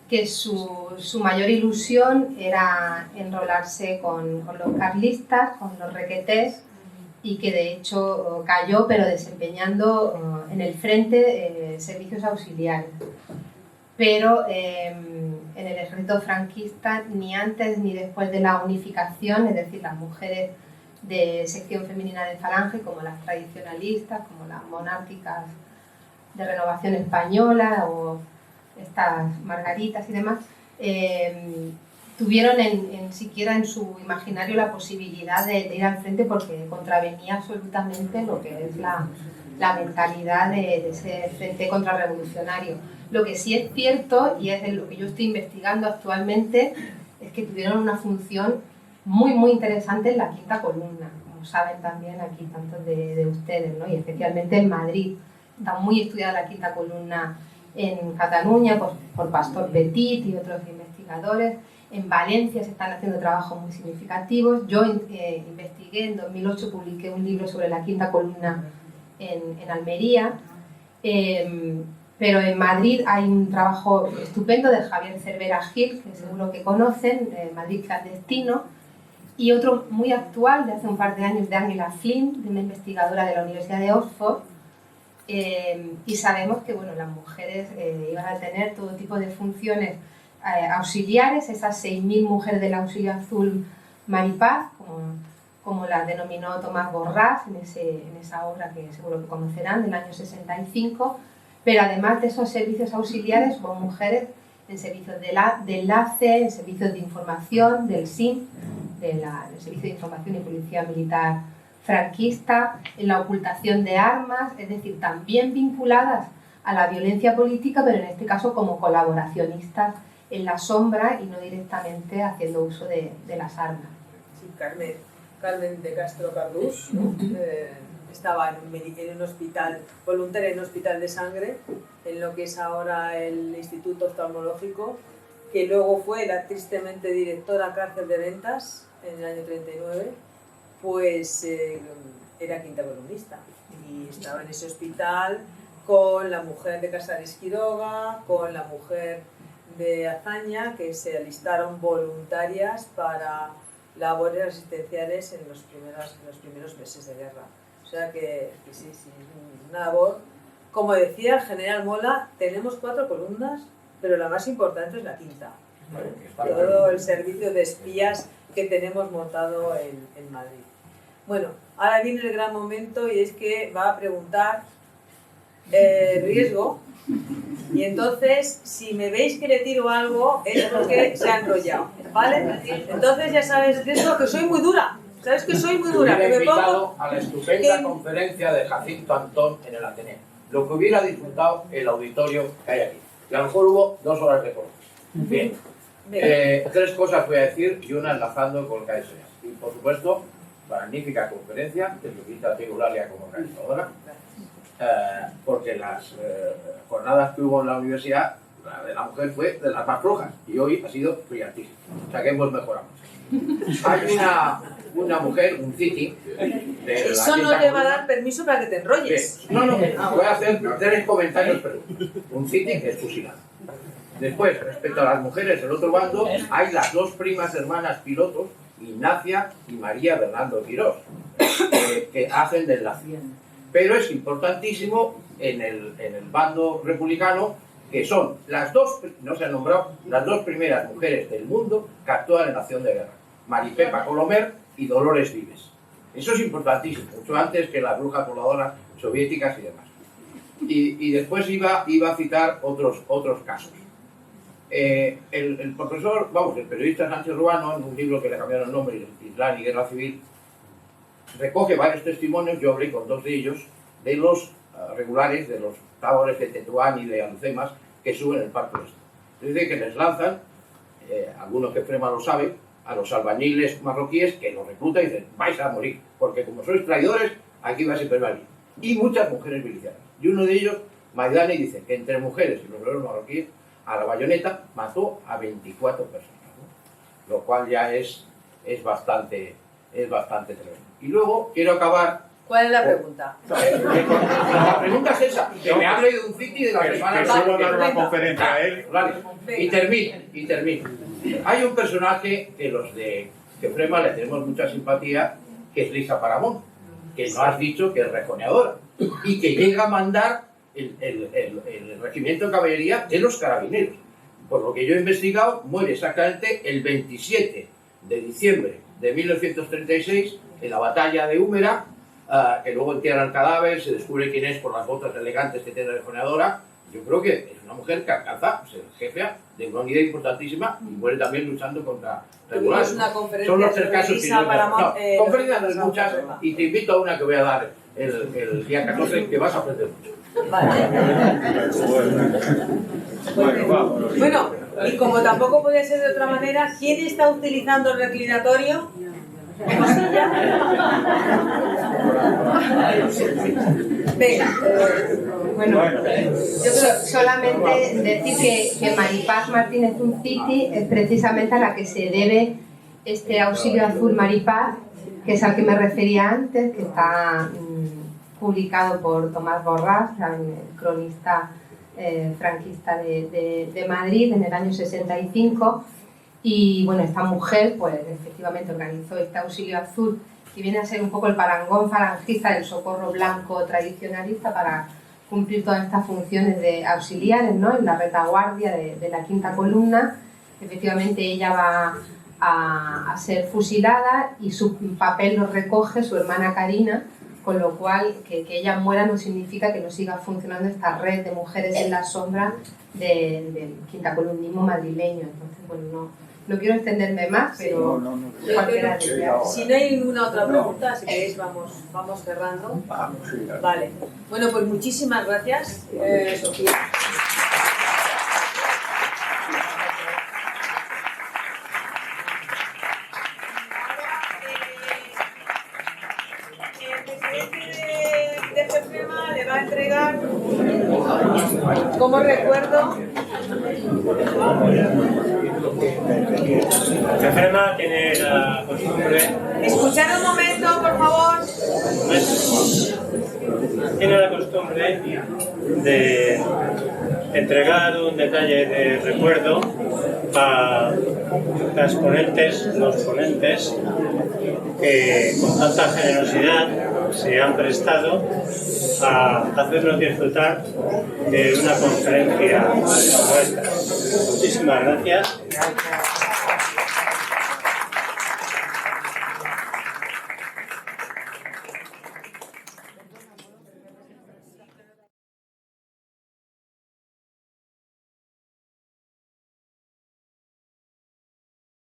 que su mayor ilusión era enrolarse con los carlistas, con los requetés, y que de hecho cayó, pero desempeñando en el frente servicios auxiliares. Pero en el ejército franquista, ni antes ni después de la unificación, es decir, las mujeres de sección femenina de Falange, como las tradicionalistas, como las monárquicas de Renovación Española o estas Margaritas y demás, tuvieron siquiera en su imaginario la posibilidad de ir al frente, porque contravenía absolutamente lo que es la mentalidad de ese frente contrarrevolucionario. Lo que sí es cierto, y es lo que yo estoy investigando actualmente, es que tuvieron una función muy interesante en la quinta columna, como saben también aquí tantos de ustedes, ¿no? Y especialmente en Madrid. Está muy estudiada la quinta columna en Cataluña por Pastor Petit y otros investigadores. En Valencia se están haciendo trabajos muy significativos. Yo investigué, en 2008 publiqué un libro sobre la quinta columna en Almería. Pero en Madrid hay un trabajo estupendo de Javier Cervera Gil, que seguro que conocen, Madrid clandestino, y otro muy actual, de hace un par de años, de Angela Flynn, de una investigadora de la Universidad de Oxford, y sabemos que las mujeres iban a tener todo tipo de funciones auxiliares, esas 6.000 mujeres del Auxilio Azul Maripaz, como las denominó Tomás Borrás en esa obra que seguro que conocerán, del año 65, pero además de esos servicios auxiliares, hubo mujeres en servicios de enlace, en servicios de información, del SIM, del Servicio de Información y Policía Militar franquista, en la ocultación de armas, es decir, también vinculadas a la violencia política, pero en este caso como colaboracionistas en la sombra y no directamente haciendo uso de las armas. Sí, Carmen de Castro Cardús, ¿no? Estaba en un hospital, voluntaria en un hospital de sangre, en lo que es ahora el Instituto Oftalmológico, que luego fue la tristemente directora cárcel de Ventas en el año 39, pues era quinta columnista y estaba en ese hospital con la mujer de Casares Quiroga, con la mujer de Azaña, que se alistaron voluntarias para labores asistenciales en los primeros meses de guerra. O sea que sí, una labor. Como decía el general Mola, tenemos 4 columnas, pero la más importante es la quinta. Todo el servicio de espías que tenemos montado en Madrid. Bueno, ahora viene el gran momento, y es que va a preguntar Riesgo Y entonces, si me veis que le tiro algo, es porque se ha enrollado, ¿vale? Entonces ya sabes de eso, que soy muy dura. ¿Sabes que soy muy dura? Que Hubiera me pongo... invitado a la estupenda que- conferencia de Jacinto Antón en el Ateneo. Lo que hubiera disfrutado el auditorio que hay aquí. Y a lo mejor hubo 2 horas de coro. Bien. Venga. 3 cosas voy a decir y una enlazando con lo que ha dicho ya. Y por supuesto, magnífica conferencia, te felicito a ti, Eulalia, como organizadora, porque las jornadas que hubo en la universidad, la de la mujer fue de las más flojas y hoy ha sido brillantísima. O sea que hemos mejorado mucho. Hay una mujer, un city, de Eso no te va a dar permiso para que te enrolles. No, voy a hacer 3 comentarios, pero un city que es fusilado. Después, respecto a las mujeres del otro bando, hay las 2 primas hermanas pilotos, Ignacia y María Bernardo Quirós, que hacen de enlace. Pero es importantísimo en el bando republicano que son las 2, no se han nombrado, las 2 primeras mujeres del mundo que actúan en acción de guerra, Maripepa Colomer y Dolores Vives. Eso es importantísimo, mucho antes que las brujas voladoras soviéticas y demás. Y después iba a citar otros casos. El profesor, el periodista Sánchez Ruano, en un libro que le cambiaron el nombre, Islán y Guerra Civil, recoge varios testimonios, yo hablé con 2 de ellos, de los regulares, de los tabores de Tetuán y de Alcemas, que suben el Parque Oeste. Dice que les lanzan, algunos que Frema lo sabe, a los albañiles marroquíes que los reclutan y dicen, vais a morir, porque como sois traidores, aquí vais a permanecer. Y muchas mujeres milicianas. Y uno de ellos, Maidani, dice que entre mujeres y los obreros marroquíes, a la bayoneta mató a 24 personas, ¿no? Lo cual ya es bastante tremendo. Y luego quiero acabar. ¿Cuál es la pregunta? La pregunta es esa, que me hable de un city de la semana Que solo dar una conferencia a él. Y termino. Hay un personaje que los de Frema le tenemos mucha simpatía, que es Lisa Paramón, que no has dicho que es rejoneadora y que llega a mandar el regimiento de caballería de los carabineros. Por lo que yo he investigado, muere exactamente el 27 de diciembre de 1936 en la batalla de Úmera, que luego entierran el cadáver, se descubre quién es por las botas elegantes que tiene la rejoneadora. Yo creo que es una mujer que alcanza ser jefe de una unidad importantísima y muere también luchando contra regulares. Son los 3 casos que yo conferencias no hay muchas y te invito a una que voy a dar el día 14 que vas a aprender mucho. Vale. Bueno, y como tampoco podía ser de otra manera, ¿quién está utilizando el reclinatorio? Venga. Bueno, yo creo solamente decir que Maripaz Martínez Unciti es precisamente a la que se debe este auxilio azul Maripaz, que es al que me refería antes, que está publicado por Tomás Borrás, el cronista franquista de Madrid en el año 65. Y bueno, esta mujer pues efectivamente organizó este auxilio azul, que viene a ser un poco el parangón falangista del socorro blanco tradicionalista para cumplir todas estas funciones de auxiliares, ¿no? En la retaguardia de la quinta columna. Efectivamente ella va a ser fusilada y su papel lo recoge su hermana Karina, con lo cual que ella muera no significa que no siga funcionando esta red de mujeres en la sombra del quintacolumnismo madrileño. Entonces, bueno, no quiero extenderme más, pero cualquiera de ellas. Si no hay ninguna otra pregunta, si queréis vamos cerrando. Vale. Bueno, pues muchísimas gracias, Sofía. Le va a entregar como recuerdo. Frema tiene la costumbre. Escuchad un momento, por favor. Tiene la costumbre de entregar un detalle de recuerdo a los ponentes que con tanta generosidad se han prestado a hacernos disfrutar de una conferencia como esta. Muchísimas gracias.